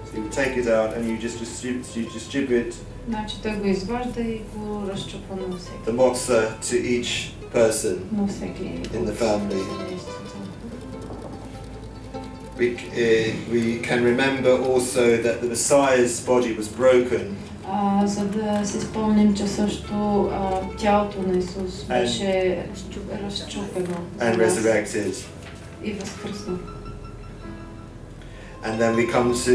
So you take it out and you just distribute. Значи той го изважда и го разчупва на всеки. The matzah to each person in the family. We can remember also that the Messiah's body was broken. За да си спомним, че също тялото на Исус беше разчупено. And resurrected. И възкръсна. And then we come to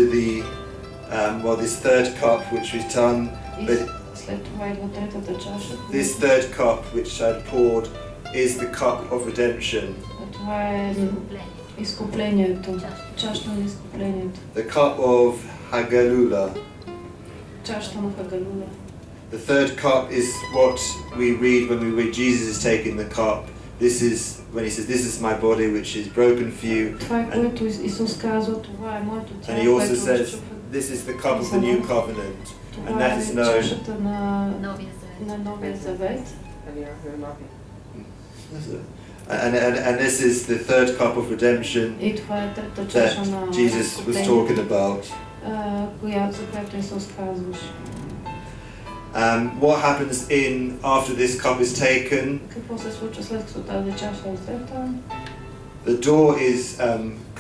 this third cup which we've done. This third cup which I poured is the cup of redemption. The cup of Hagalula. The third cup is what we read when we read Jesus is taking the cup This is when he says, "This is my body, which is broken for you." Това е което Исус казва, това е моето тяло, And he also което says, разчупва. "This is the cup of the new covenant," and Това that е is known. чашата на Новия Завет. And this is the third cup of redemption И това е третата that чаша на Jesus was talking about. за която Исус казваше. What happens after this cup is taken? Какво се случва след като тази чаша е взета? The door is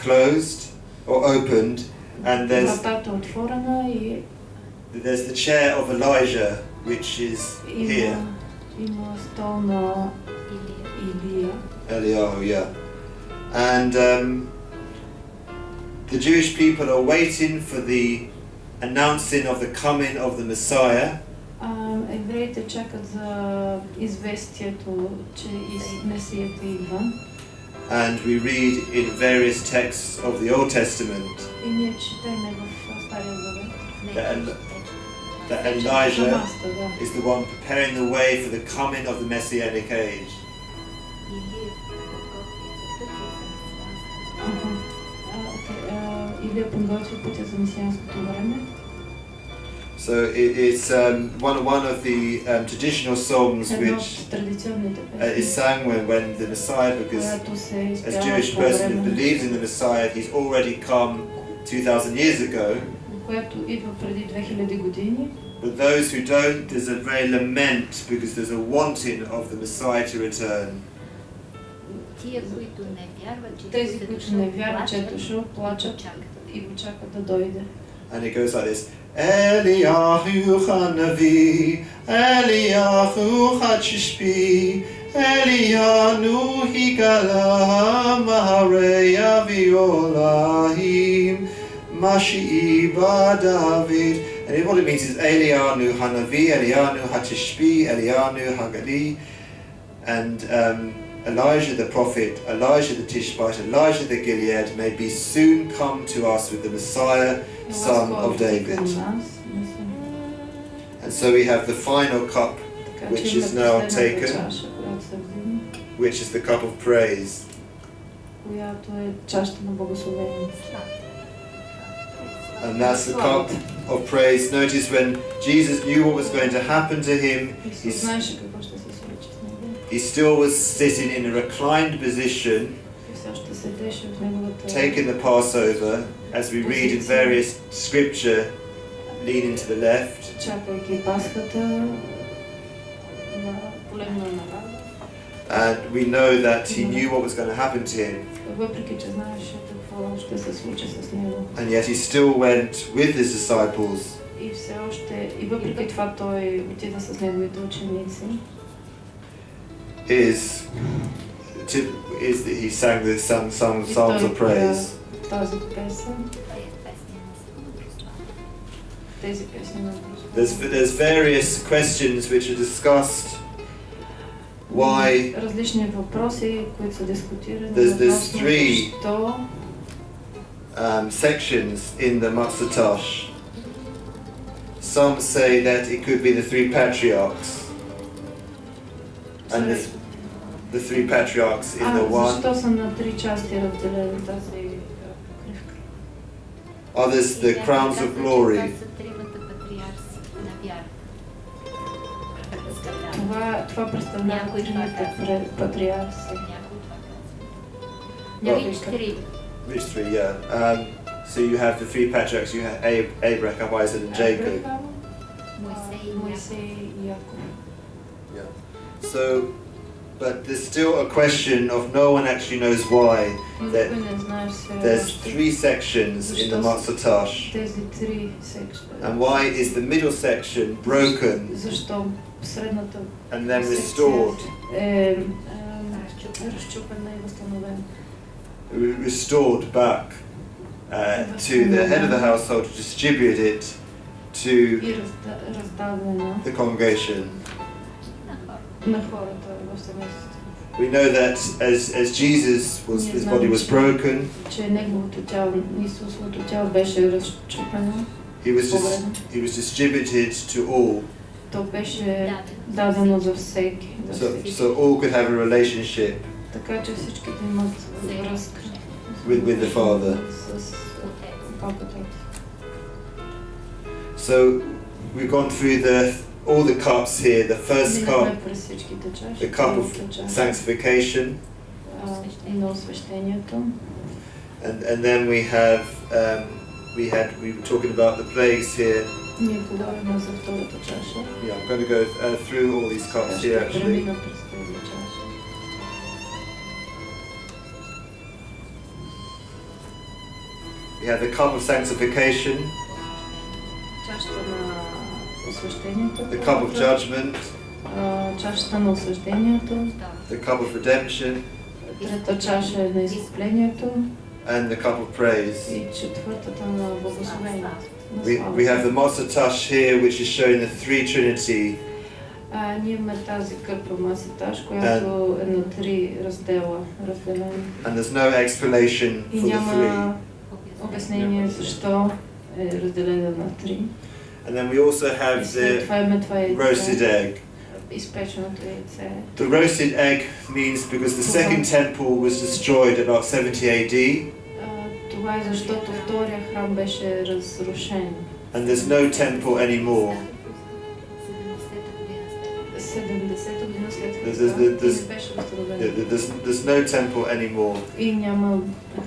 closed or opened, and Вратата е отворена и there's the chair of Elijah, which is here. Има стол на Илия. Eliyahu, yeah. And the Jewish people are waiting for the announcing of the coming of the Messiah. Евреите чакат за известието, че Месията идва. And we read in various texts of the Old Testament И ние четеме в Стария Завет. that Elijah is the one preparing the way for the coming of the Messianic age. Илия подготвя пътя за месианското време. So it's one of the traditional songs which is sung when the Messiah, because as a Jewish person who believes in the Messiah, he's already come 2,000 years ago. But those who don't, there's a very lament because there's a wanting of the Messiah to return. Тези, които не вярват, че е дошъл, плачат и го чакат да дойде. And it goes like this. Eliyahu Hanavi, Eliyahu Hachishpi, Eliyanu Higala Mahareya Violahim, Mashiiba David. And what it means is Eliyanu Hanavi, Eliyanu Hachishpi, Eliyanu Hagali, and Elijah the prophet, Elijah the Tishbite, Elijah the Gilead may be soon come to us with the Messiah, son of David. And so we have the final cup, which is now taken, which is the cup of praise. And that's the cup of praise. Notice when Jesus knew what was going to happen to him, he still was sitting in a reclined position, taking the Passover, as we read in various scripture, leaning to the left. And we know that he knew what was going to happen to him. And yet he still went with his disciples. He sang the songs of praise. There's various questions which are discussed. Why? There's three sections in the Matzah. Some say that it could be the three patriarchs. And the three patriarchs in the one. Others, the crowns of glory. Това представлява трите патриарси. Which three? Yeah. So you have the three patriarchs. You have Abraham, Isaac, and Jacob. Yeah. So, but there's still a question of no one actually knows why that there's three sections in the Matzah. And why is the middle section broken and then restored? Restored back to the head of the household to distribute it to the congregation. We know that as Jesus his body was broken, he was distributed to all То беше дадено за всеки. So all could have a relationship Така че всички да имат връзка with the Father. с папата. So we've gone through all the cups here. The first cup, Минахме през всичките чаши. the cup of sanctification, на освещението. and then we were talking about the plagues here. Ние говорим за втората чаша. Yeah, I'm going to go through all these cups here actually. Премина през тези чаши. We have the cup of sanctification, Чашата на освещението. the cup of judgment, Чашата на освещението. the cup of redemption, Трета чаша е на изкуплението. and the cup of praise. И четвъртата на благословението. We have the Masatash here, which is showing the three Trinity. Ние имаме тази кърпа Масаташ, която е на три раздела разделена. And there's no explanation И for the three. няма обяснение защо е разделена на три. And then we also have the roasted egg. Изпеченото яйце. The roasted egg means because the second temple was destroyed about 70 AD. Това е защото втория храм беше разрушен. And there's no temple anymore. 70 година след Христа и беше възстановен. There's no temple anymore. И няма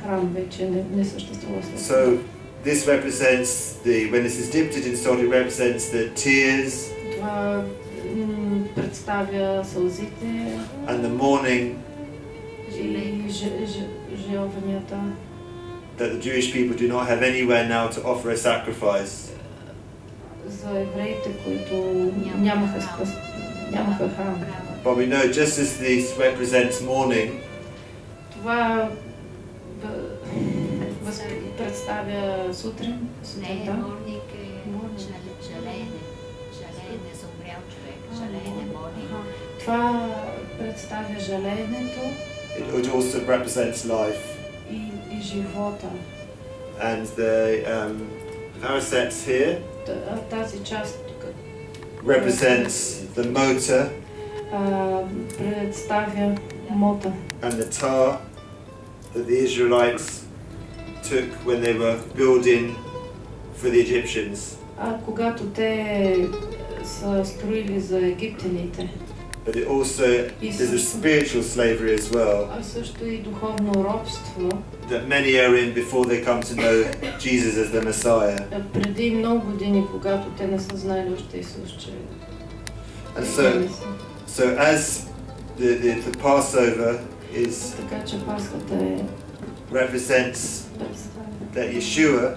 храм вече, не съществува след. So this represents when this is dipped in salt, it represents the tears. Това представя сълзите. And the mourning. И жалванията. That the Jewish people do not have anywhere now to offer a sacrifice. За евреите, които нямаха храм. But we know just as this represents mourning, това представя сутрин, сутринта. Това представя жалеенето. It also represents life. И живота. And the parasets here тази част тук represents the motor. Представя мота. And the tar that the Israelites took when they were building for the Egyptians. Когато те са строили за египтяните. But it also is a spiritual slavery as well. Също и духовно робство. That many are in before they come to know Jesus as the Messiah. Преди много години, когато те не са знали още Исус, че And so as the Passover is така че Пасхата е represents that Yeshua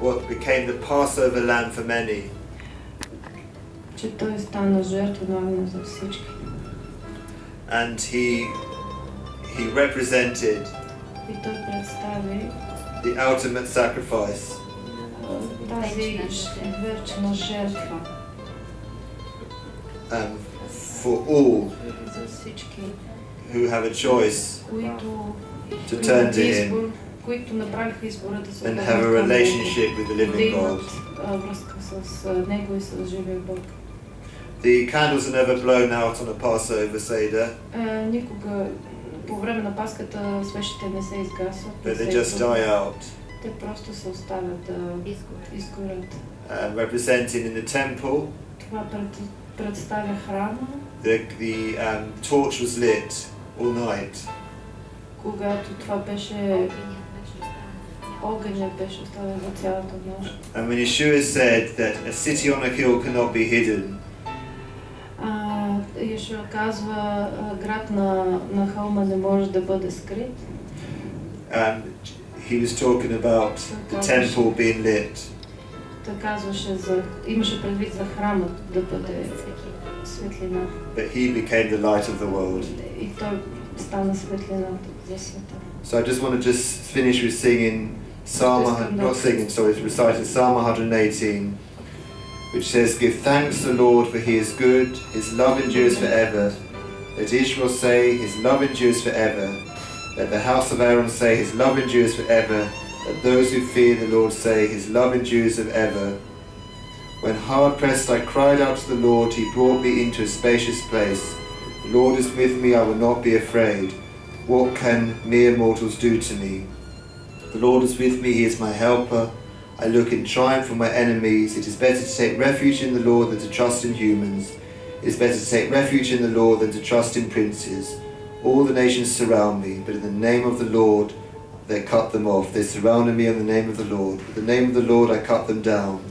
what became the Passover lamb for many. Че той стана жертва за всички. And he represented И той представи the ultimate sacrifice. Тази вечна жертва. For all за всички, who have a choice to turn to him които направиха избора да се and have a relationship with the living God. Връзка с него и с живия Бог. The candles are never blown out on a Passover Seder. Никога по време на Пасхата свещите не се изгасват. But they just die out. Те просто се оставят да изгорят. Representing in the temple. Това представя храма. The torch was lit all night. Когато това беше огънят беше оставен за цялата нощ. And when Yeshua said that a city on a hill cannot be hidden. Йешуа казва, град на хълма не може да бъде скрит. He was talking about the temple being lit. Той казваше имаше предвид за храмът да бъде светлина. But he became the light of the world. И той стана светлината за света. So I just want to finish with singing reciting Psalm 118, which says, "Give thanks to the Lord, for He is good; His love endures forever. Let Israel say, His love endures forever. Let the house of Aaron say, His love endures forever. Let those who fear the Lord say, His love endures forever. When hard pressed I cried out to the Lord, he brought me into a spacious place. The Lord is with me, I will not be afraid. What can mere mortals do to me? The Lord is with me, he is my helper. I look in triumph from my enemies. It is better to take refuge in the Lord than to trust in humans. It is better to take refuge in the Lord than to trust in princes. All the nations surround me, but in the name of the Lord they cut them off. They surrounded me in the name of the Lord. In the name of the Lord I cut them down.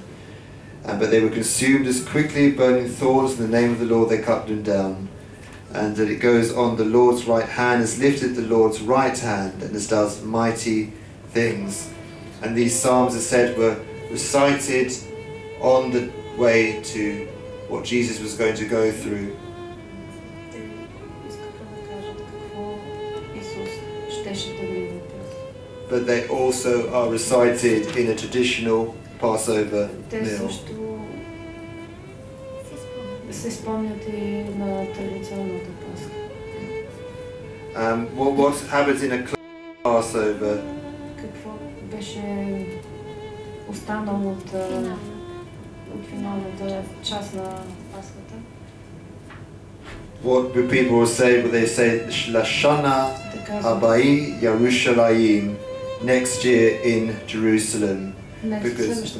But they were consumed as quickly burning thorns. In the name of the Lord they cut them down. And that it goes on, the Lord's right hand has lifted the Lord's right hand and has done mighty things. And these psalms, as said, were recited on the way to what Jesus was going to go through. But they also are recited in a traditional Passover meal. What happens in a Passover? What do people will say? They say Lashana Habai Yerushalayim, next year in Jerusalem, because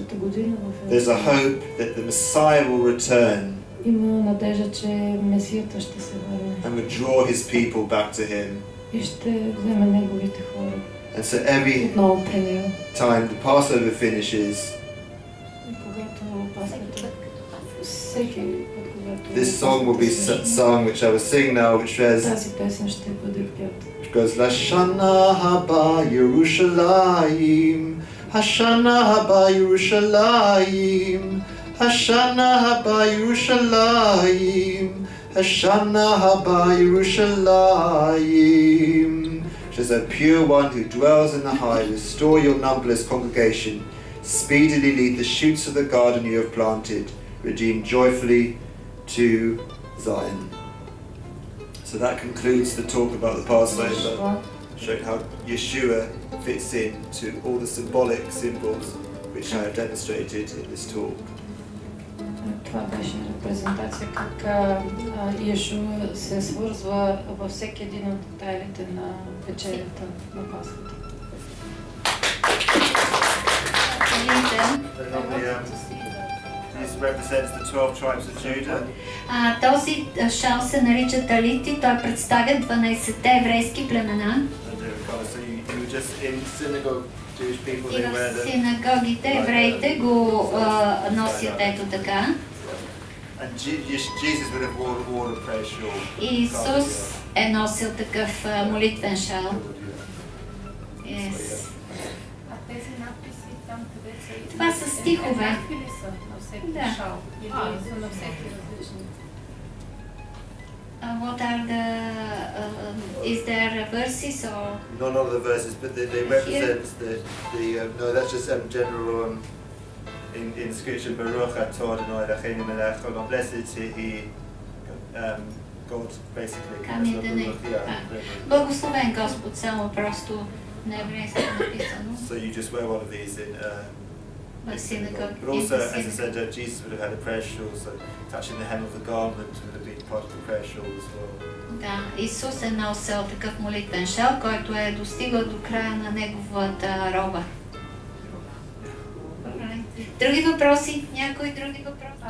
there's a hope that the Messiah will return and will draw his people back to him. And so every time the Passover finishes, this song will be sung, which I will sing now, which goes Lashana Haba Yerushalayim, Hashana Haba Yerushalayim, Hashana Haba Yerushalayim, Hashana Haba Yerushalayim. As a pure one who dwells in the high, restore your numberless congregation, speedily lead the shoots of the garden you have planted, redeem joyfully to Zion. So that concludes the talk about the Passover, showing how Yeshua fits into all the symbolic symbols which I have demonstrated in this talk. Това беше презентация как Йешуа се свързва във всеки един от детайлите на вечерята на Пасхата. This represents the 12 tribes of Judah. Този шал се нарича талити, той представя 12-те еврейски племена. И в синагогите евреите го носят ето така. Исус е носил такъв молитвен шал. Това са стихове. Да. What are the, is there verses or? No, not the verses, but they represent no, that's just general in scripture. Baruch atah Adonai Eloheinu melech haolam. Blessed is he, God, basically. Благословен Господ, само просто на еврейски написано. So you just wear one of these in. But also, as I said, Jesus would have had a prayer shawl, so touching the hem of the garment would have been part of the prayer shawl as well. Да, Исус е носил такъв молитвен шал, който е достигал до края на неговата роба. Други въпроси? Някои други въпроси?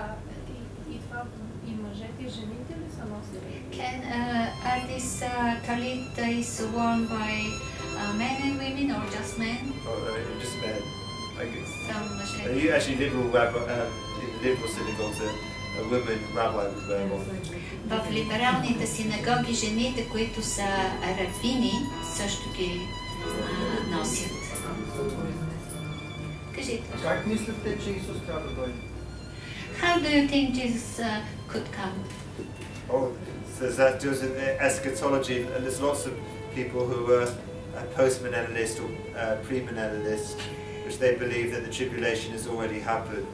И това и мъжете и жените ли са носили? Are this talit is worn by men and women or just men? Just men. You actually liberal synagogues, a women rabbi would wear one. В либералните синагоги жените, които са равини, също ги носят. Кажете. Как мислите, че Исус трябва да дойде? How do you think Jesus could come? Oh, so that deals with eschatology, and there's lots of people who are post-millennialist or pre-millennialist, which they believe that the tribulation has already happened.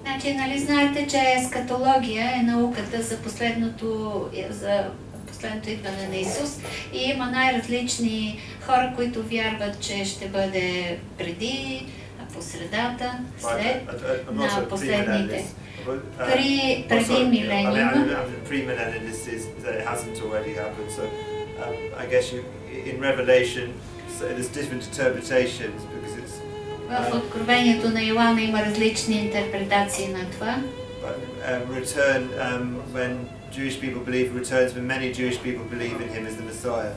Значи, нали знаете, че ескатология е науката за последното идване на Исус и има най-различни хора, които вярват, че ще бъде преди, по средата, след, на последните. преди милениума. Pre-millennium is that it hasn't already happened. So I guess in Revelation there's different interpretations because it's. В Откровението на Йоанна има различни интерпретации на това. Return when Jewish people believe returns when many Jewish people believe in him as the Messiah.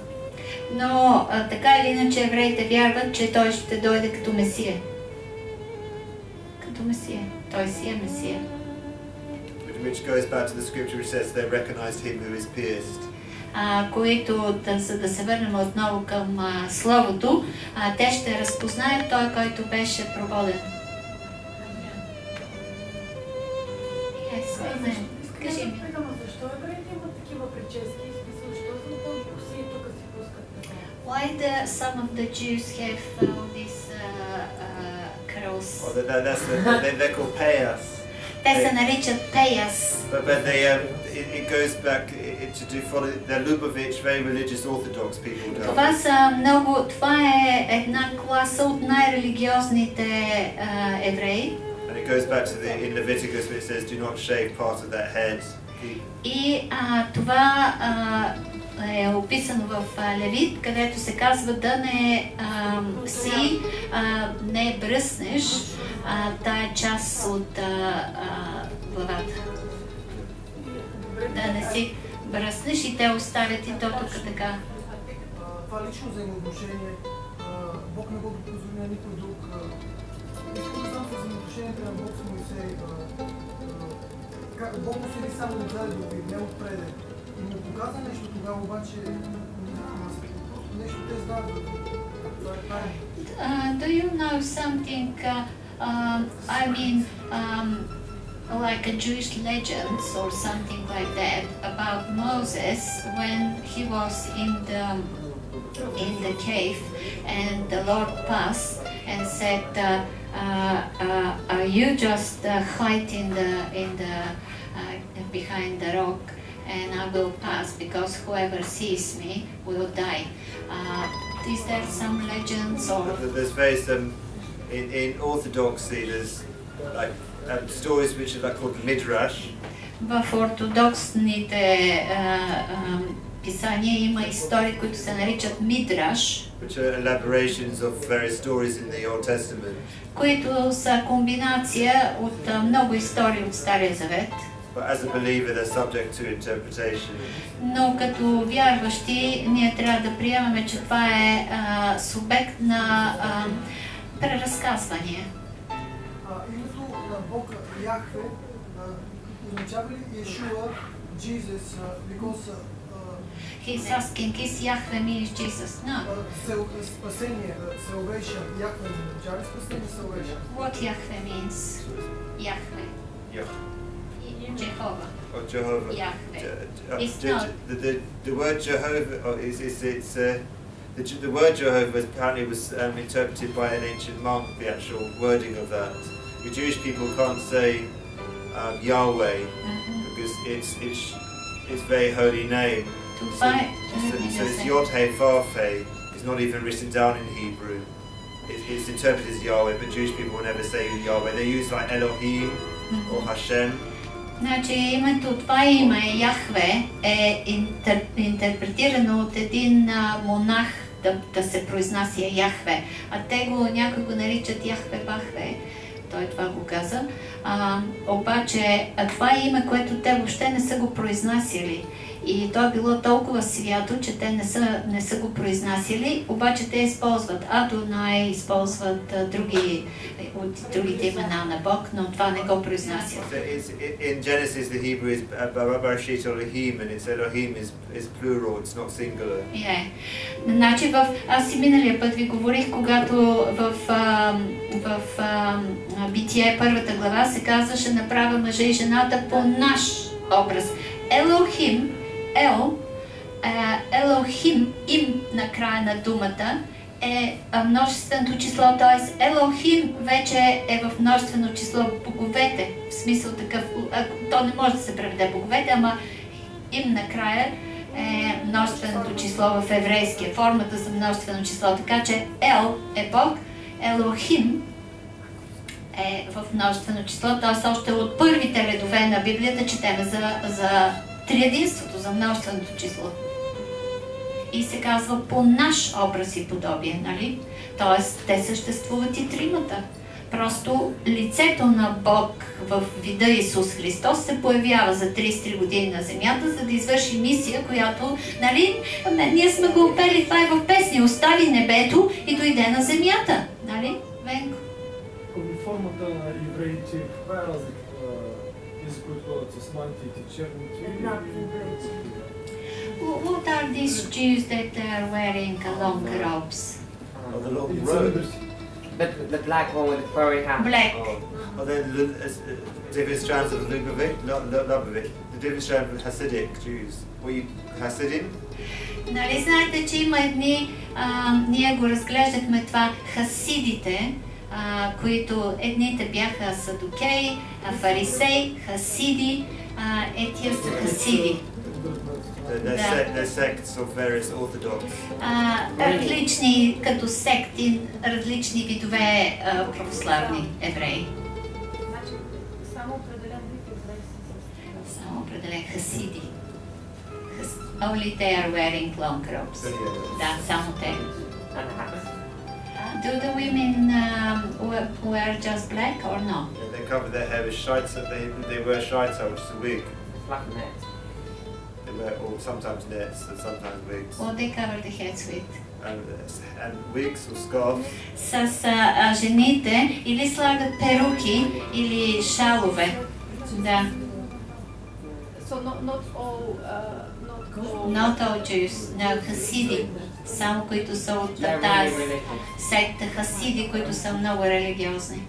Но така или иначе евреите вярват, че той ще дойде като Месия. Като Месия. Той си е Месия. Which goes back to the scripture which says they recognized him who is pierced. Които, за да се върнем отново към Словото, те ще разпознаят той, който беше прободен. Кажи ми. Защо евреите имат такива прически? Защо са дълги коси и тук си пускат? Why some of the Jews have these curls? They're called payas. Те се наричат payas. But it goes back to follow the Lubavitch, very religious Orthodox people. Това е една класа от най-религиозните евреи. And it goes back to in Leviticus where it says, "Do not shave part of that head." И това е описано в Левит, където се казва да не бръснеш тая част от главата. Да не си бръснеш и те оставят и то тук така. Това лично взаимоотношение, Бог не го позволи на никой друг. Искам да знам за взаимоотношенията на Бог с Моисей. Бог му седи само отзади да го не отпреде. И му показа нещо тогава, обаче нещо те знаят. Do you know something, like a Jewish legends or something like that about Moses when he was in the cave and the Lord passed and said, you just hide behind the rock and I will pass because whoever sees me will die. Is there some legends or? There's various in Orthodoxy. There's like stories which are like called midrash. В ортодоксните писания има истории, които се наричат мидраш, which are elaborations of various stories in the Old Testament. Които са комбинация от много истории от Стария Завет. But as a believer, they're subject to interpretation. Но като вярващи, ние трябва да приемаме, че това е субект на преразказване. Името на Бог Яхве означава ли Yeshua, Jesus, because He's asking, is Yahweh means Jesus? No. Спасение, salvation, Яхве означава ли спасение, salvation? What Yahweh means? Yahweh. Jehovah. Or Jehovah. Yahweh. It's not. The word Jehovah the word Jehovah apparently was interpreted by an ancient monk. The actual wording of that. The Jewish people can't say Yahweh because it's very holy name. So it's Yod He Vav He. It's not even written down in Hebrew. It's interpreted as Yahweh, but Jewish people will never say Yahweh. They use like Elohim or Hashem. Значи името това име Яхве е интерпретирано от един монах да се произнася Яхве, а те някой го наричат Яхве Бахве, той това го каза. Обаче това е име, което те въобще не са го произнасяли. И то е било толкова свято, че те не са го произнасяли, обаче те използват Адонай, използват другите имена на Бог, но това не го произнасят. In Genesis the Hebrew is Barashit Elohim and it's Elohim is plural, it's not singular. Значи аз и миналия път ви говорих, когато в Битие първата глава се казваше направя мъжа и жената по наш образ. Елохим, Елохим, им на края на думата е множественото число, т.е. Елохим вече е в множествено число боговете, в смисъл такъв, то не може да се преведе боговете, ама им накрая е множественото число в еврейския, формата за множествено число, така че Ел е Бог, Елохим е в множествено число, т.е. още от първите редове на Библията четеме за триединството, за множественото число. И се казва по наш образ и подобие, нали? Тоест, те съществуват и тримата. Просто лицето на Бог в вида Исус Христос се появява за 33 години на земята, за да извърши мисия, която, нали, ние сме го пели, това е в песни, остави небето и дойде на земята, нали, Венко? Униформата на евреите, каква е разликата тези, които ходят с мантиите, черните? What are these Jews that are wearing long robes? The black one with the furry hat. Black. Then different strands of Lubavitch, the different strands of Hasidic Jews. Were you Hasidim? Нали знаете, че има едни, ние го разглеждахме това, хасидите, които едните бяха садукеи, фарисеи, хасиди, тия са хасиди. They're sects of various Orthodox. Различни като секти, различни видове православни евреи. Само определен вид евреи са. Само определен хасиди. Only they are wearing long robes. Да, само те. Do the women wear just black or no? They cover their hair with shaita. They wear shaita, which is a wig. Black net. They wear sometimes nets and sometimes wigs. What they cover the heads with? And wigs or scarves. С жените или слагат перуки или шалове. Да. So not all Not all Jews, no, хасиди, само които са от тази секта хасиди, които са много религиозни.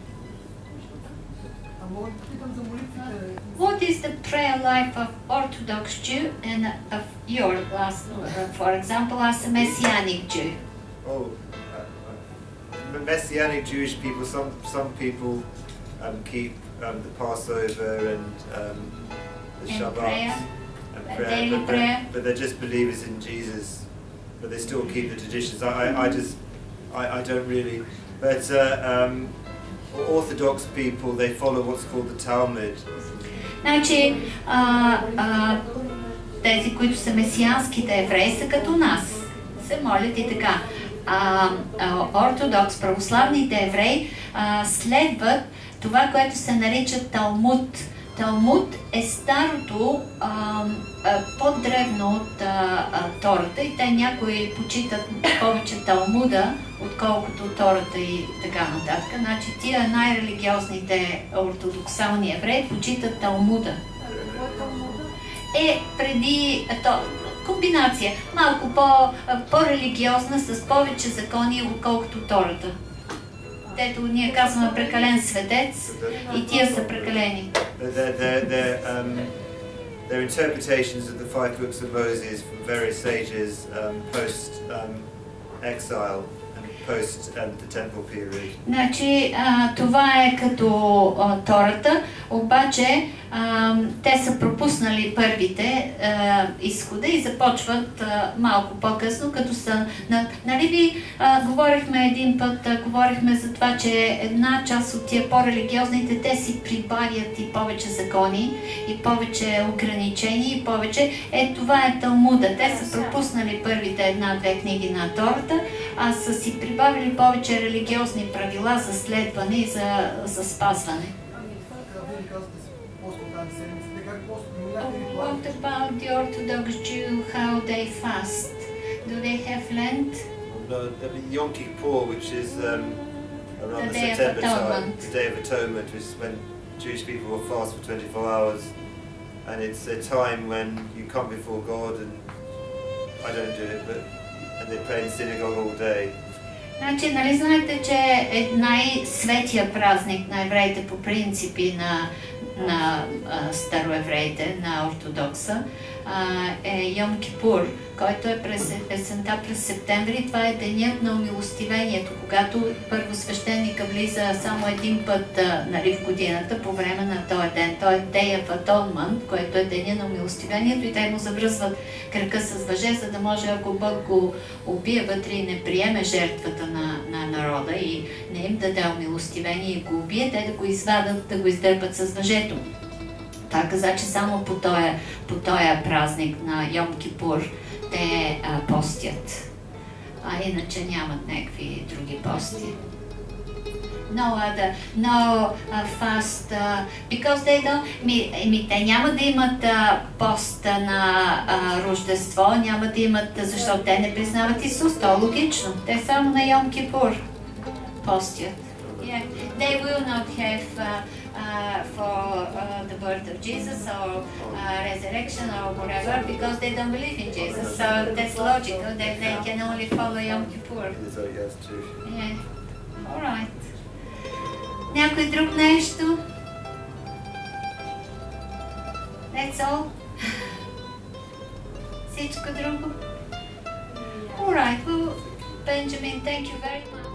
What is the prayer life of Orthodox Jew and of your, for example, as a Messianic Jew? Oh, Messianic Jewish people. Some people keep the Passover and the Shabbat. Daily prayer. But they're just believers in Jesus. But they still keep the traditions. I don't really. But Orthodox people, they follow what's called the Talmud. Значи, тези, които са месианските евреи, са като нас. Се молят и така. Ортодокс, православните евреи, следват това, което се нарича Талмуд. Талмуд е старото, по-древно от Тората и те някои почитат повече Талмуда, отколкото Тората и така нататък. Значи тия най-религиозните ортодоксални евреи почитат Талмуда. Преди комбинация, малко по-религиозна, с повече закони, отколкото Тората. Дето ние казваме прекален светец и тия са прекалени. Their interpretations of the 5 books of Moses from various sages post exile and post the temple period. Значи това е като Тората, обаче те са пропуснали първите изхода и започват малко по-късно, като са... Нали ви говорихме един път, говорихме за това, че една част от тия по-религиозните, те си прибавят и повече закони, и повече ограничения, и повече... Това е Талмуда. Те са пропуснали първите една-две книги на Тората, а са си прибавили повече религиозни правила за следване и за спазване. What about the Orthodox Jew, how they fast? Do they have Lent? No, Yom Kippur, which is around the September time, the Day of Atonement, which is when Jewish people will fast for 24 hours. And it's a time when you come before God, and I don't do it, and they pray in synagogue all day. Значи, нали знаете, че е най-светия празник на евреите по принципи на староевреите, на ортодокса, е Йом Кипур, който е през есента, през септември. Това е денят на умилостивението, когато първосвещеника влиза само един път в годината по време на този ден. Той е Day of Atonement, който е деня на умилостивението, и те му завръзват крака с въже, за да може, ако Бог го убие вътре и не приеме жертвата на народа и не им даде умилостивение и го убие, те да го извадат, да го издърпат с въжето. Той каза, че само по този празник на Йом Кипур те постят. А иначе нямат някакви други пости. No fast, because they don't, те няма да имат пост на Рождество, няма да имат, защото те не признават Исус, то е логично. Те само на Йом Кипур постят. Yeah. They will not have for the birth of Jesus or resurrection or whatever, because they don't believe in Jesus. So that's logical that they can only follow Yom Kippur. Yeah. All right. Някой друг нещо? That's all? Всичко друго? All right. Well, Benjamin, thank you very much.